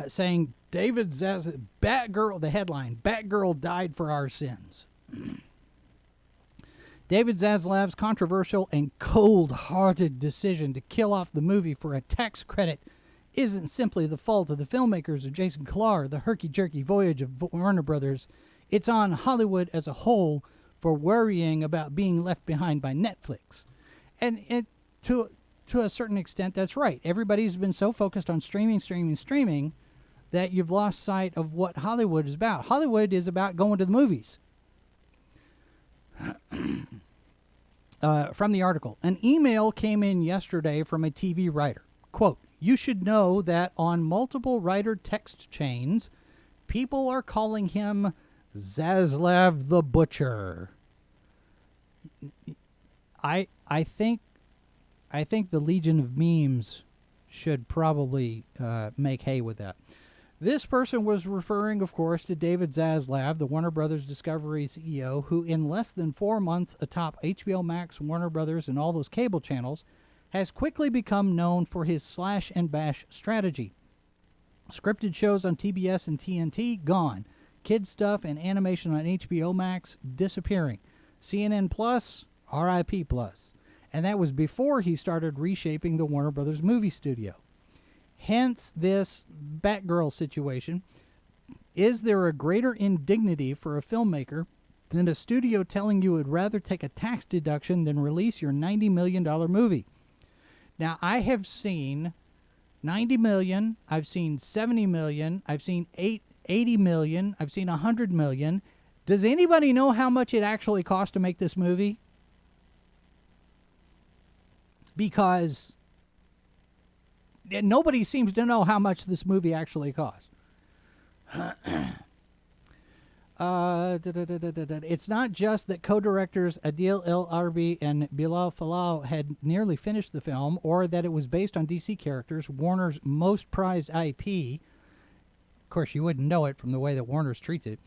Speaker 3: saying David Zaslav, Batgirl. The headline: Batgirl died for our sins. David Zaslav's controversial and cold-hearted decision to kill off the movie for a tax credit isn't simply the fault of the filmmakers of Jason Clarke, the herky-jerky voyage of Warner Brothers. It's on Hollywood as a whole for worrying about being left behind by Netflix. And to a certain extent, that's right. Everybody's been so focused on streaming that you've lost sight of what Hollywood is about. Hollywood is about going to the movies. From the article, an email came in yesterday from a TV writer. Quote, "You should know that on multiple writer text chains, people are calling him Zaslav the Butcher." I think the Legion of Memes should probably make hay with that. This person was referring, of course, to David Zaslav, the Warner Brothers Discovery CEO, who in less than 4 months atop HBO Max, Warner Brothers, and all those cable channels, has quickly become known for his slash and bash strategy. Scripted shows on TBS and TNT, gone. Kids stuff and animation on HBO Max, disappearing. CNN Plus, RIP Plus. And that was before he started reshaping the Warner Brothers movie studio. Hence this Batgirl situation. Is there a greater indignity for a filmmaker than a studio telling you it would rather take a tax deduction than release your $90 million movie? Now, I have seen 90 million, I've seen 70 million, I've seen 80 million, I've seen 100 million. Does anybody know how much it actually cost to make this movie? Because nobody seems to know how much this movie actually cost. It's not just that co-directors Adil El Arbi and Bilal Falao had nearly finished the film, or that it was based on DC characters, Warner's most prized IP. Of course, you wouldn't know it from the way that Warner's treats it.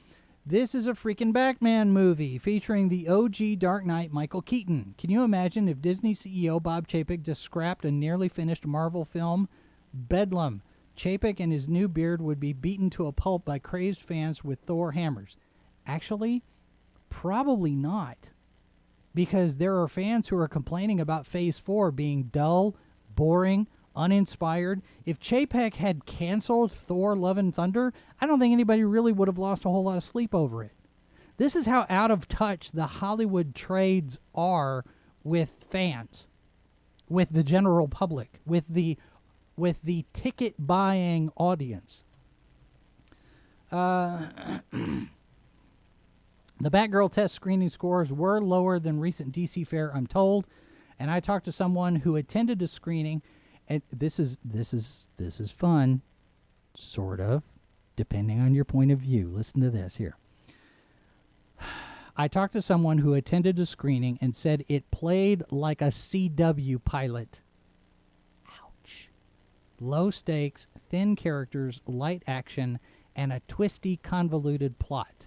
Speaker 3: This is a freaking Batman movie featuring the OG Dark Knight Michael Keaton. Can you imagine if Disney CEO Bob Chapek just scrapped a nearly finished Marvel film? Bedlam. Chapek and his new beard would be beaten to a pulp by crazed fans with Thor hammers. Actually, probably not. Because there are fans who are complaining about Phase 4 being dull, boring, uninspired. If Chapek had canceled Thor Love and Thunder, I don't think anybody really would have lost a whole lot of sleep over it. This is how out of touch the Hollywood trades are with fans, with the general public, with the ticket buying audience. The Batgirl test screening scores were lower than recent DC fare, I'm told, and I talked to someone who attended a screening, and this is fun, sort of, depending on your point of view. Listen to this here. I talked to someone who attended a screening and said it played like a CW pilot. Ouch. Low stakes, thin characters, light action, and a twisty, convoluted plot.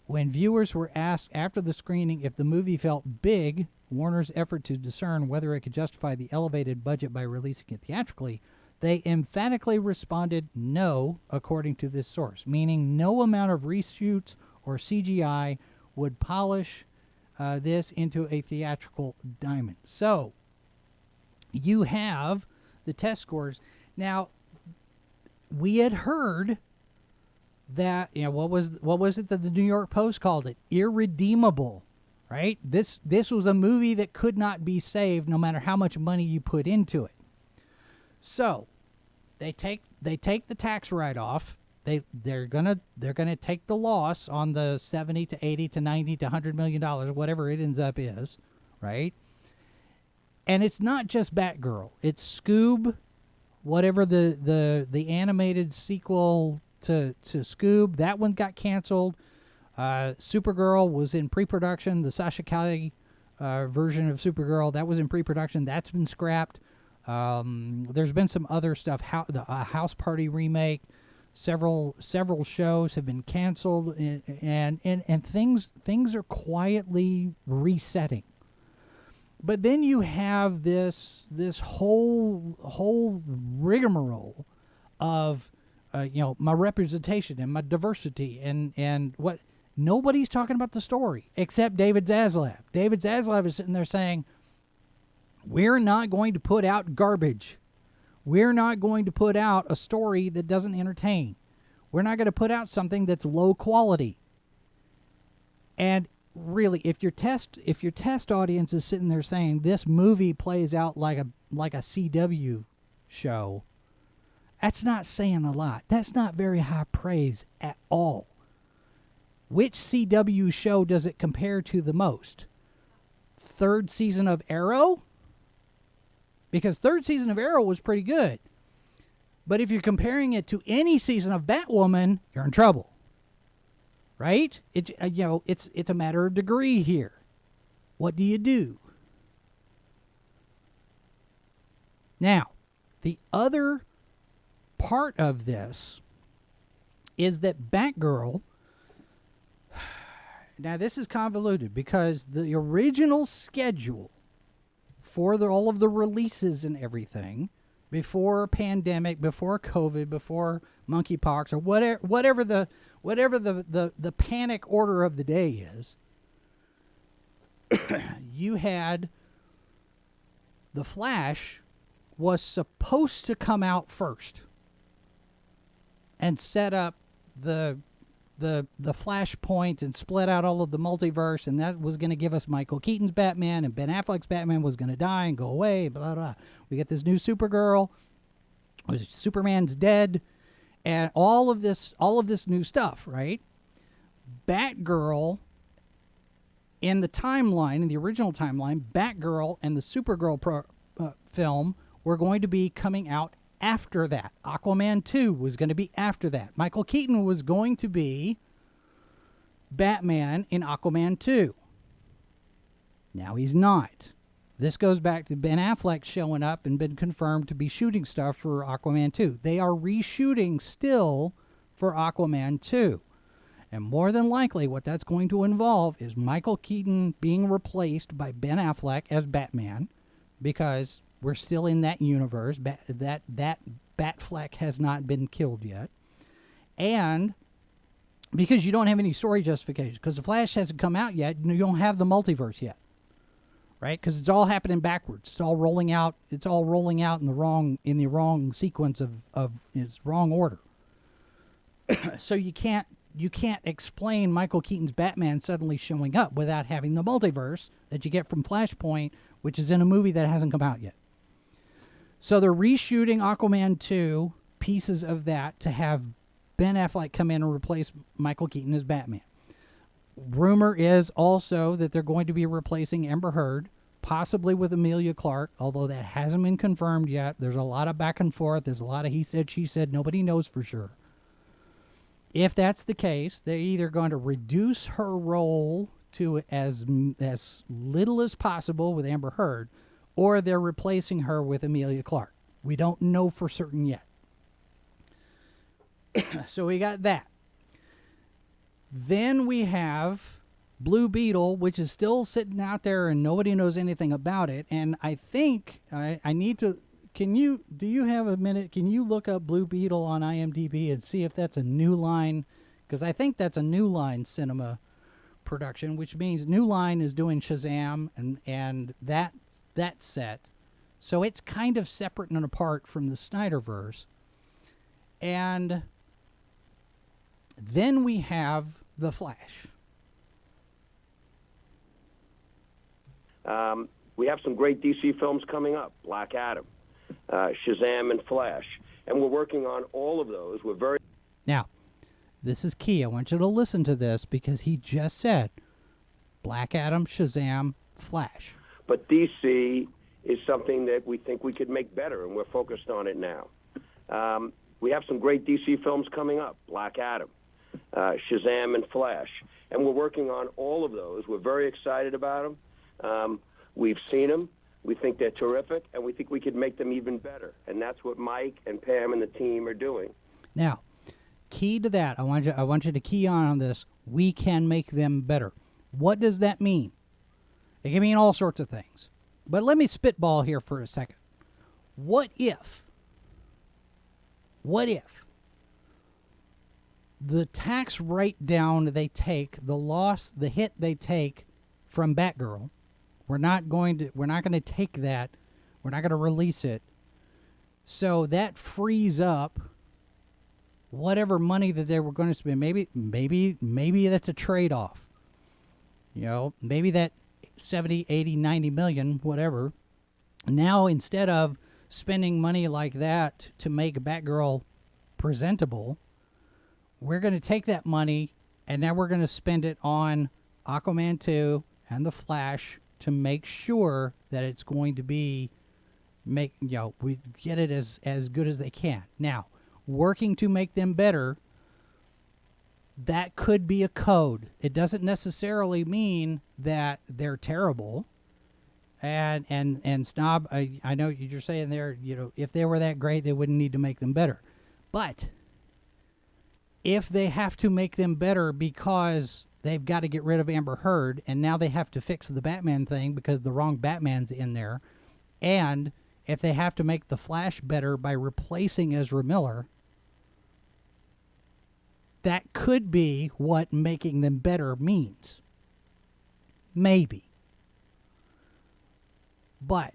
Speaker 3: When viewers were asked after the screening if the movie felt big, Warner's effort to discern whether it could justify the elevated budget by releasing it theatrically, they emphatically responded no, according to this source, meaning no amount of reshoots or CGI would polish this into a theatrical diamond. So, you have the test scores. Now, we had heard that, what was it that the New York Post called it? Irredeemable, right? This was a movie that could not be saved no matter how much money you put into it. So, they take the tax write-off. They're gonna take the loss on the 70 to 80 to 90 to $100 million, whatever it ends up is, right? And it's not just Batgirl. It's Scoob, whatever the animated sequel to Scoob, that one got canceled. Supergirl was in pre-production. The Sasha Calle version of Supergirl, that was in pre-production. That's been scrapped. There's been some other stuff. The House Party remake. Several shows have been canceled, and things are quietly resetting. But then you have this whole rigmarole of my representation and my diversity and what nobody's talking about the story except David Zaslav. David Zaslav is sitting there saying, we're not going to put out garbage. We're not going to put out a story that doesn't entertain. We're not going to put out something that's low quality. And really, if your test audience is sitting there saying this movie plays out like a CW show, that's not saying a lot. That's not very high praise at all. Which CW show does it compare to the most? Third season of Arrow? Because third season of Arrow was pretty good. But if you're comparing it to any season of Batwoman, you're in trouble. Right? It's a matter of degree here. What do you do? Now, the other part of this is that Batgirl, now this is convoluted because the original schedule for all of the releases and everything before pandemic, before COVID, before monkeypox, or whatever the panic order of the day is, you had The Flash was supposed to come out first and set up the Flashpoint and split out all of the multiverse, and that was going to give us Michael Keaton's Batman, and Ben Affleck's Batman was going to die and go away, blah, blah. We get this new Supergirl, Superman's dead, and all of this new stuff, right? Batgirl, in the timeline, in the original timeline, Batgirl and the Supergirl film were going to be coming out after that. Aquaman 2 was going to be after that. Michael Keaton was going to be Batman in Aquaman 2. Now he's not. This goes back to Ben Affleck showing up and been confirmed to be shooting stuff for Aquaman 2. They are reshooting still for Aquaman 2. And more than likely, what that's going to involve is Michael Keaton being replaced by Ben Affleck as Batman, because we're still in that universe. That Batfleck has not been killed yet. And because you don't have any story justification, because The Flash hasn't come out yet, you don't have the multiverse yet, right? Because it's all happening backwards. It's all rolling out. It's all rolling out in the wrong sequence of its wrong order. So you can't explain Michael Keaton's Batman suddenly showing up without having the multiverse that you get from Flashpoint, which is in a movie that hasn't come out yet. So they're reshooting Aquaman 2, pieces of that, to have Ben Affleck come in and replace Michael Keaton as Batman. Rumor is also that they're going to be replacing Amber Heard, possibly with Emilia Clarke, although that hasn't been confirmed yet. There's a lot of back and forth. There's a lot of he said, she said. Nobody knows for sure. If that's the case, they're either going to reduce her role to as little as possible with Amber Heard, or they're replacing her with Emilia Clarke. We don't know for certain yet. So we got that. Then we have Blue Beetle, which is still sitting out there and nobody knows anything about it. And I think I need to, do you have a minute? Can you look up Blue Beetle on IMDb and see if that's a New Line? Because I think that's a New Line cinema production, which means New Line is doing Shazam and that set. So it's kind of separate and apart from the Snyderverse. And then we have The Flash.
Speaker 9: We have some great DC films coming up, Black Adam, Shazam, and Flash. And we're working on all of those.
Speaker 3: Now, this is key. I want you to listen to this because he just said Black Adam, Shazam, Flash.
Speaker 9: But DC is something that we think we could make better, and we're focused on it now. We have some great DC films coming up, Black Adam, Shazam, and Flash. And we're working on all of those. We're very excited about them. We've seen them. We think they're terrific, and we think we could make them even better. And that's what Mike and Pam and the team are doing.
Speaker 3: Now, key to that, I want you to key on this. We can make them better. What does that mean? It can mean all sorts of things. But let me spitball here for a second. What if the tax write-down they take, the hit they take from Batgirl, we're not going to take that. We're not going to release it. So that frees up whatever money that they were going to spend. Maybe that's a trade-off. You know, maybe that 70, 80, 90 million, whatever. Now, instead of spending money like that to make Batgirl presentable, we're going to take that money and now we're going to spend it on Aquaman 2 and The Flash to make sure that it's going to be we get it as good as they can. Now, working to make them better, that could be a code. It doesn't necessarily mean that they're terrible. And Snob, I know you're saying there, if they were that great, they wouldn't need to make them better. But if they have to make them better because they've got to get rid of Amber Heard, and now they have to fix the Batman thing because the wrong Batman's in there, and if they have to make the Flash better by replacing Ezra Miller, that could be what making them better means. Maybe. But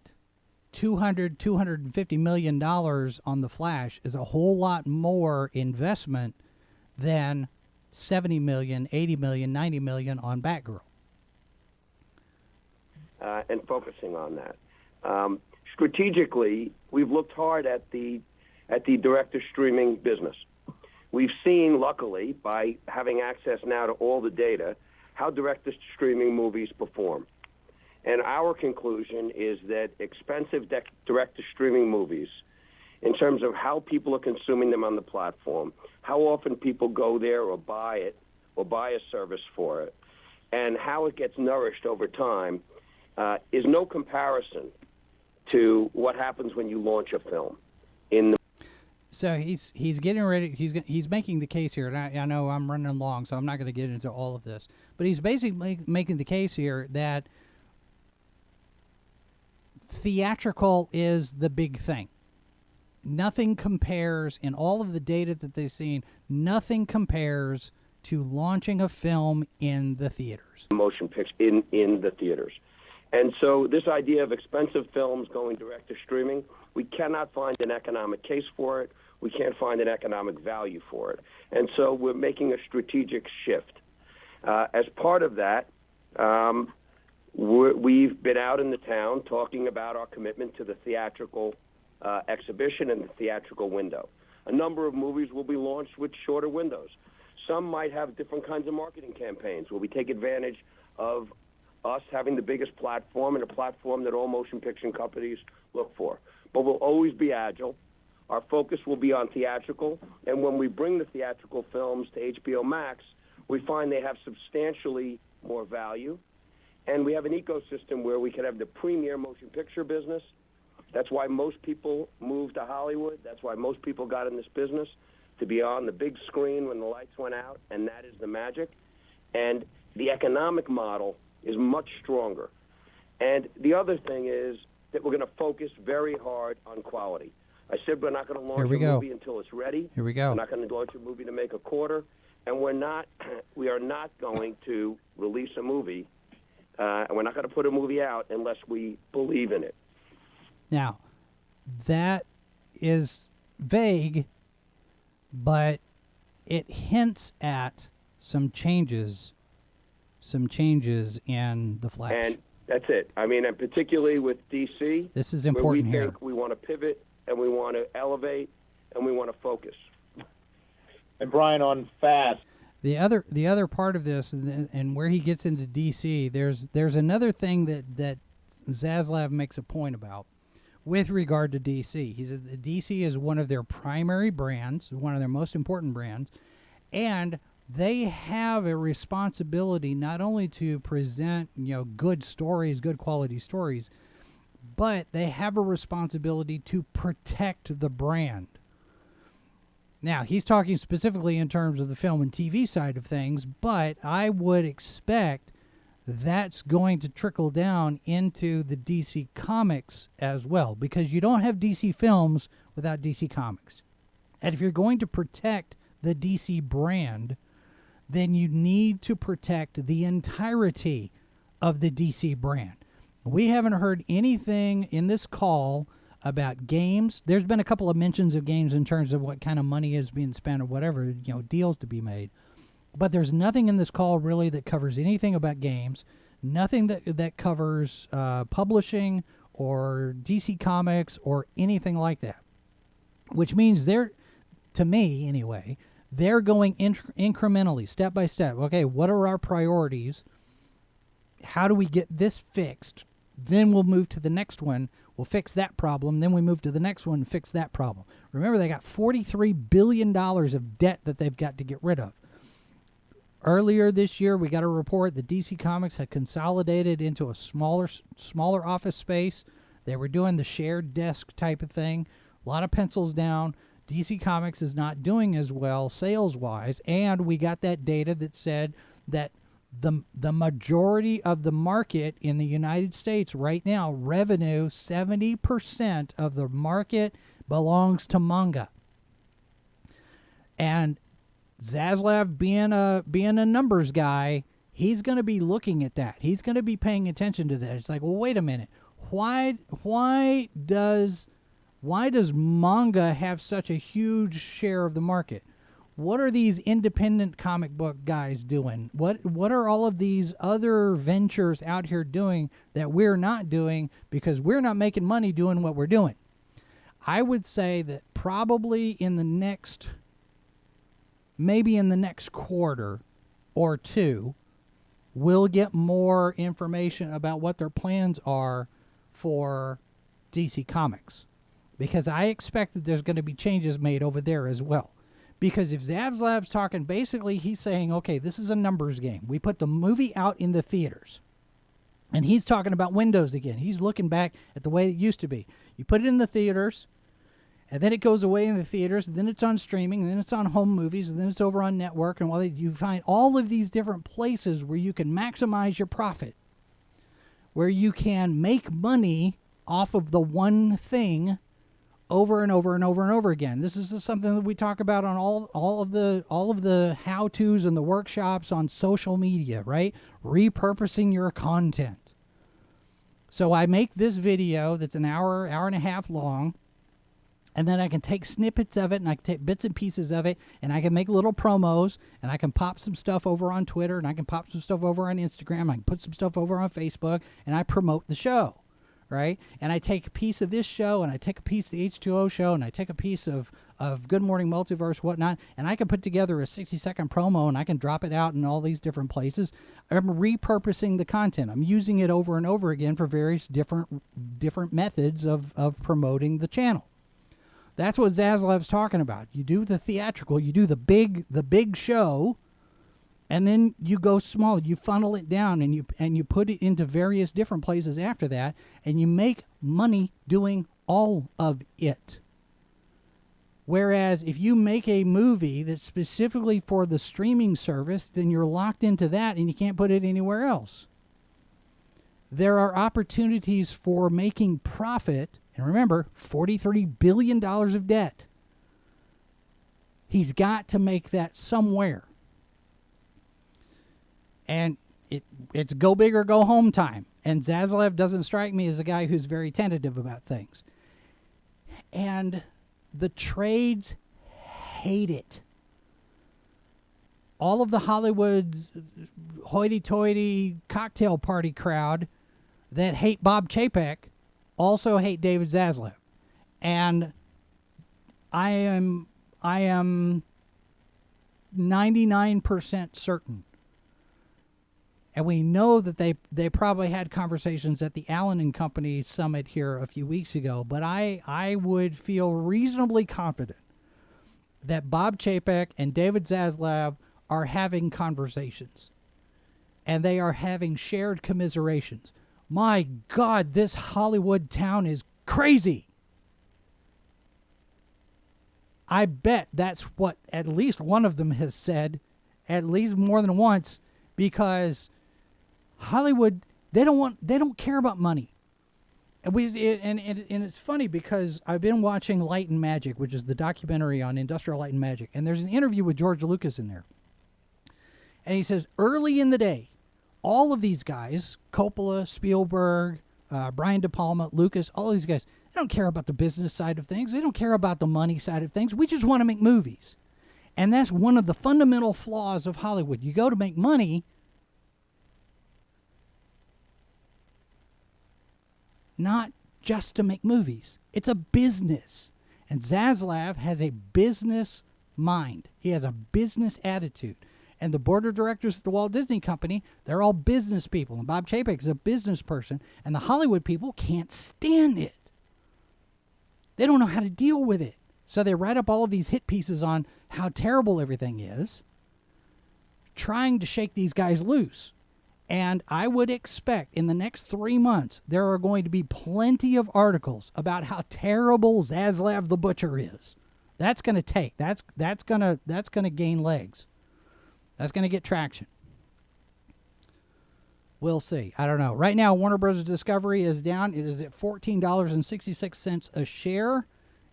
Speaker 3: $250 million on The Flash is a whole lot more investment than 70 million, 80 million, 90 million on Batgirl.
Speaker 9: And focusing on that. Strategically, we've looked hard at the director streaming business. We've seen, luckily, by having access now to all the data, how director streaming movies perform. And our conclusion is that expensive director streaming movies, in terms of how people are consuming them on the platform, how often people go there or buy it, or buy a service for it, and how it gets nourished over time, is no comparison to what happens when you launch a film.
Speaker 3: So he's getting ready. He's making the case here, and I know I'm running long, so I'm not going to get into all of this. But he's basically making the case here that theatrical is the big thing. Nothing compares, in all of the data that they've seen, nothing compares to launching a film in the theaters.
Speaker 9: Motion picture in the theaters. And so this idea of expensive films going direct to streaming, we cannot find an economic case for it. We can't find an economic value for it. And so we're making a strategic shift. As part of that, we've been out in the town talking about our commitment to the theatrical exhibition and the theatrical window. A number of movies will be launched with shorter windows. Some might have different kinds of marketing campaigns where we take advantage of us having the biggest platform and a platform that all motion picture companies look for. But we'll always be agile. Our focus will be on theatrical, and when we bring the theatrical films to HBO Max, we find they have substantially more value, and we have an ecosystem where we can have the premier motion picture business. That's why most people moved to Hollywood. That's why most people got in this business, to be on the big screen when the lights went out, and that is the magic. And the economic model is much stronger. And the other thing is that we're going to focus very hard on quality. I said we're not going to launch a movie until it's ready.
Speaker 3: Here we go.
Speaker 9: We're not going to launch a movie to make a quarter, and we are not going to release a movie, and we're not going to put a movie out unless we believe in it.
Speaker 3: Now, that is vague, but it hints at some changes in the Flash.
Speaker 9: And that's it. I mean, and particularly with DC,
Speaker 3: this is important
Speaker 9: where we
Speaker 3: here.
Speaker 9: think we want to pivot, and we want to elevate, and we want to focus.
Speaker 4: And Brian, on Fast.
Speaker 3: The other part of this, and where he gets into DC, there's another thing that Zaslav makes a point about with regard to DC. He said that DC is one of their primary brands, one of their most important brands, and they have a responsibility not only to present, good stories, good quality stories, but they have a responsibility to protect the brand. Now, he's talking specifically in terms of the film and TV side of things, but I would expect that's going to trickle down into the DC Comics as well, because you don't have DC films without DC Comics. And if you're going to protect the DC brand, then you need to protect the entirety of the DC brand. We haven't heard anything in this call about games. There's been a couple of mentions of games in terms of what kind of money is being spent or whatever, deals to be made. But there's nothing in this call really that covers anything about games, nothing that covers publishing or DC Comics or anything like that. Which means to me anyway, they're going incrementally, step by step. Okay, what are our priorities? How do we get this fixed? Then we'll move to the next one. We'll fix that problem. Then we move to the next one and fix that problem. Remember, they got $43 billion of debt that they've got to get rid of. Earlier this year, we got a report that DC Comics had consolidated into a smaller office space. They were doing the shared desk type of thing. A lot of pencils down. DC Comics is not doing as well sales-wise, and we got that data that said that the majority of the market in the United States right now, revenue, 70% of the market belongs to manga. And Zaslav being a numbers guy, he's going to be looking at that. He's going to be paying attention to that. It's like, well, wait a minute. Why does manga have such a huge share of the market? What are these independent comic book guys doing? What are all of these other ventures out here doing that we're not doing because we're not making money doing what we're doing? I would say that probably maybe in the next quarter or two, we'll get more information about what their plans are for DC Comics. Because I expect that there's going to be changes made over there as well. Because if Zaslav's talking, basically he's saying, okay, this is a numbers game. We put the movie out in the theaters. And he's talking about windows again. He's looking back at the way it used to be. You put it in the theaters, And then it goes away in the theaters, and then it's on streaming, and then it's on home movies, and then it's over on network, and you find all of these different places where you can maximize your profit, where you can make money off of the one thing over and over and over and over again. This is something that we talk about on all of the how-tos and the workshops on social media, right? Repurposing your content. So I make this video that's an hour and a half long, and then I can take snippets of it, and I can take bits and pieces of it, and I can make little promos, and I can pop some stuff over on Twitter, and I can pop some stuff over on Instagram, I can put some stuff over on Facebook, and I promote the show, right? And I take a piece of this show, and I take a piece of the H2O show, and I take a piece of Good Morning Multiverse, whatnot, and I can put together a 60-second promo, and I can drop it out in all these different places. I'm repurposing the content. I'm using it over and over again for various different methods of promoting the channel. That's what Zaslav's talking about. You do the theatrical, you do the big show, and then you go small. You funnel it down, and you put it into various different places after that, and you make money doing all of it. Whereas if you make a movie that's specifically for the streaming service, then you're locked into that, and you can't put it anywhere else. There are opportunities for making profit. And remember, $43 billion of debt. He's got to make that somewhere. And it's go big or go home time. And Zaslav doesn't strike me as a guy who's very tentative about things. And the trades hate it. All of the Hollywood hoity-toity cocktail party crowd that hate Bob Chapek also hate David Zaslav. And I am 99% certain. And we know that they probably had conversations at the Allen and Company summit here a few weeks ago, but I would feel reasonably confident that Bob Chapek and David Zaslav are having conversations. And they are having shared commiserations. My God, this Hollywood town is crazy. I bet that's what at least one of them has said, at least more than once, because Hollywood, they don't care about money. And it's funny because I've been watching Light and Magic, which is the documentary on Industrial Light and Magic, and there's an interview with George Lucas in there. And he says, early in the day, all of these guys, Coppola, Spielberg, Brian De Palma, Lucas, all these guys, they don't care about the business side of things. They don't care about the money side of things. We just want to make movies. And that's one of the fundamental flaws of Hollywood. You go to make money, not just to make movies. It's a business. And Zaslav has a business mind. He has a business attitude. And the board of directors at the Walt Disney Company, they're all business people. And Bob Chapek is a business person. And the Hollywood people can't stand it. They don't know how to deal with it. So they write up all of these hit pieces on how terrible everything is, trying to shake these guys loose. And I would expect in the next 3 months, there are going to be plenty of articles about how terrible Zaslav the Butcher is. That's going to take. That's going to gain legs. That's going to get traction. We'll see. I don't know. Right now, Warner Bros. Discovery is down. It is at $14.66 a share.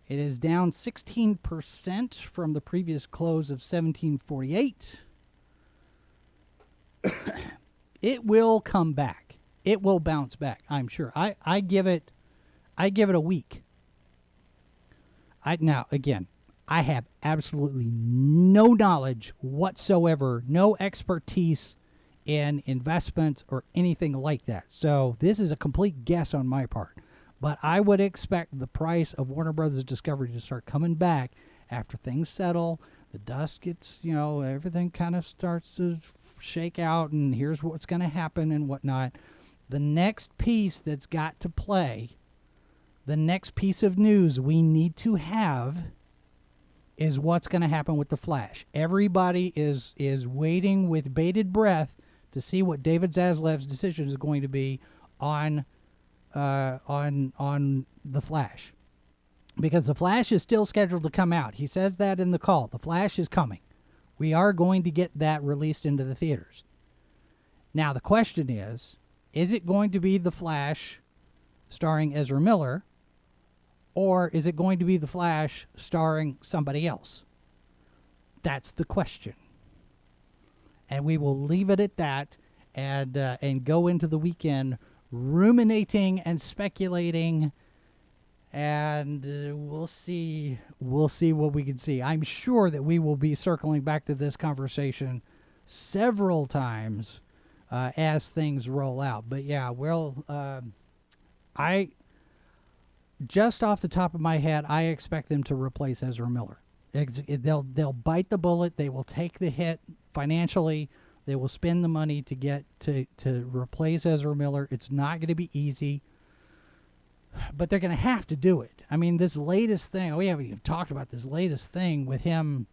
Speaker 3: It is down 16% from the previous close of $17.48. It will come back. It will bounce back, I'm sure. I give it a week. Now, again, I have absolutely no knowledge whatsoever, no expertise in investments or anything like that. So this is a complete guess on my part. But I would expect the price of Warner Brothers Discovery to start coming back after things settle, the dust gets, everything kind of starts to shake out, and here's what's going to happen and whatnot. The next piece that's got to play, the next piece of news we need to have is what's going to happen with The Flash. Everybody is waiting with bated breath to see what David Zaslav's decision is going to be on The Flash. because The Flash is still scheduled to come out. He says that in the call. The Flash is coming. We are going to get that released into the theaters. Now, the question is it going to be The Flash starring Ezra Miller, or is it going to be The Flash starring somebody else? That's the question. And we will leave it at that and go into the weekend ruminating and speculating, and we'll see what we can see. I'm sure that we will be circling back to this conversation several times as things roll out. But yeah, I just off the top of my head, I expect them to replace Ezra Miller. They'll bite the bullet. They will take the hit financially. They will spend the money to get to replace Ezra Miller. It's not going to be easy, but they're going to have to do it. I mean, this latest thing, we haven't even talked about this latest thing with him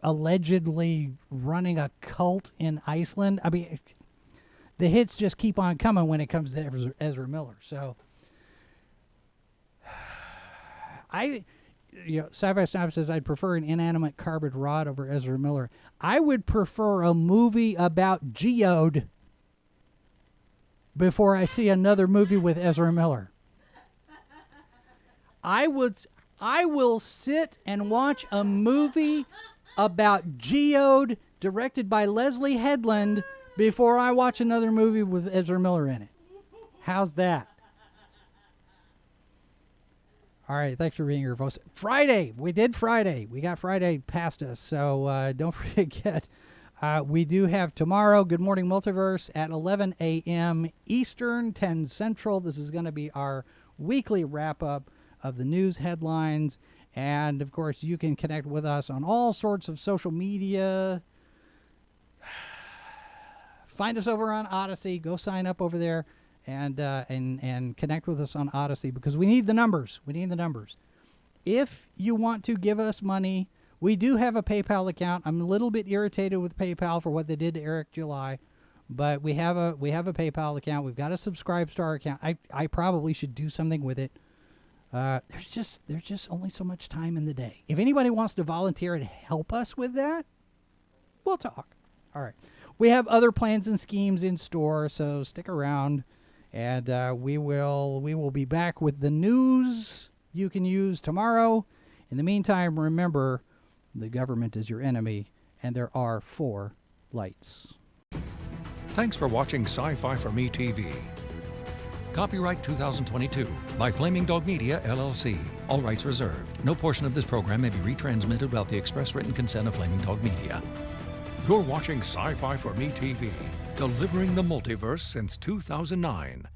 Speaker 3: allegedly running a cult in Iceland. I mean, the hits just keep on coming when it comes to Ezra Miller. So, Sci-Fi Snob says, I'd prefer an inanimate carbon rod over Ezra Miller. I would prefer a movie about Geode before I see another movie with Ezra Miller. I will sit and watch a movie about Geode directed by Leslie Headland before I watch another movie with Ezra Miller in it. How's that? All right, thanks for being here, folks. Friday, we did Friday. We got Friday past us, so don't forget. We do have tomorrow, Good Morning Multiverse, at 11 a.m. Eastern, 10 Central. This is going to be our weekly wrap-up of the news headlines. And, of course, you can connect with us on all sorts of social media. Find us over on Odyssey. Go sign up over there. And connect with us on Odyssey, because we need the numbers. We need the numbers. If you want to give us money, we do have a PayPal account. I'm a little bit irritated with PayPal for what they did to Eric July, but we have a PayPal account. We've got a Subscribe-Star account. I probably should do something with it. There's just only so much time in the day. If anybody wants to volunteer and help us with that, we'll talk. All right. We have other plans and schemes in store, so stick around. And we will be back with the news you can use tomorrow. In the meantime, remember, the government is your enemy, and there are 4 lights.
Speaker 2: Thanks for watching Sci-Fi for Me TV. Copyright 2022 by Flaming Dog Media, LLC. All rights reserved. No portion of this program may be retransmitted without the express written consent of Flaming Dog Media. You're watching Sci-Fi for Me TV, delivering the multiverse since 2009.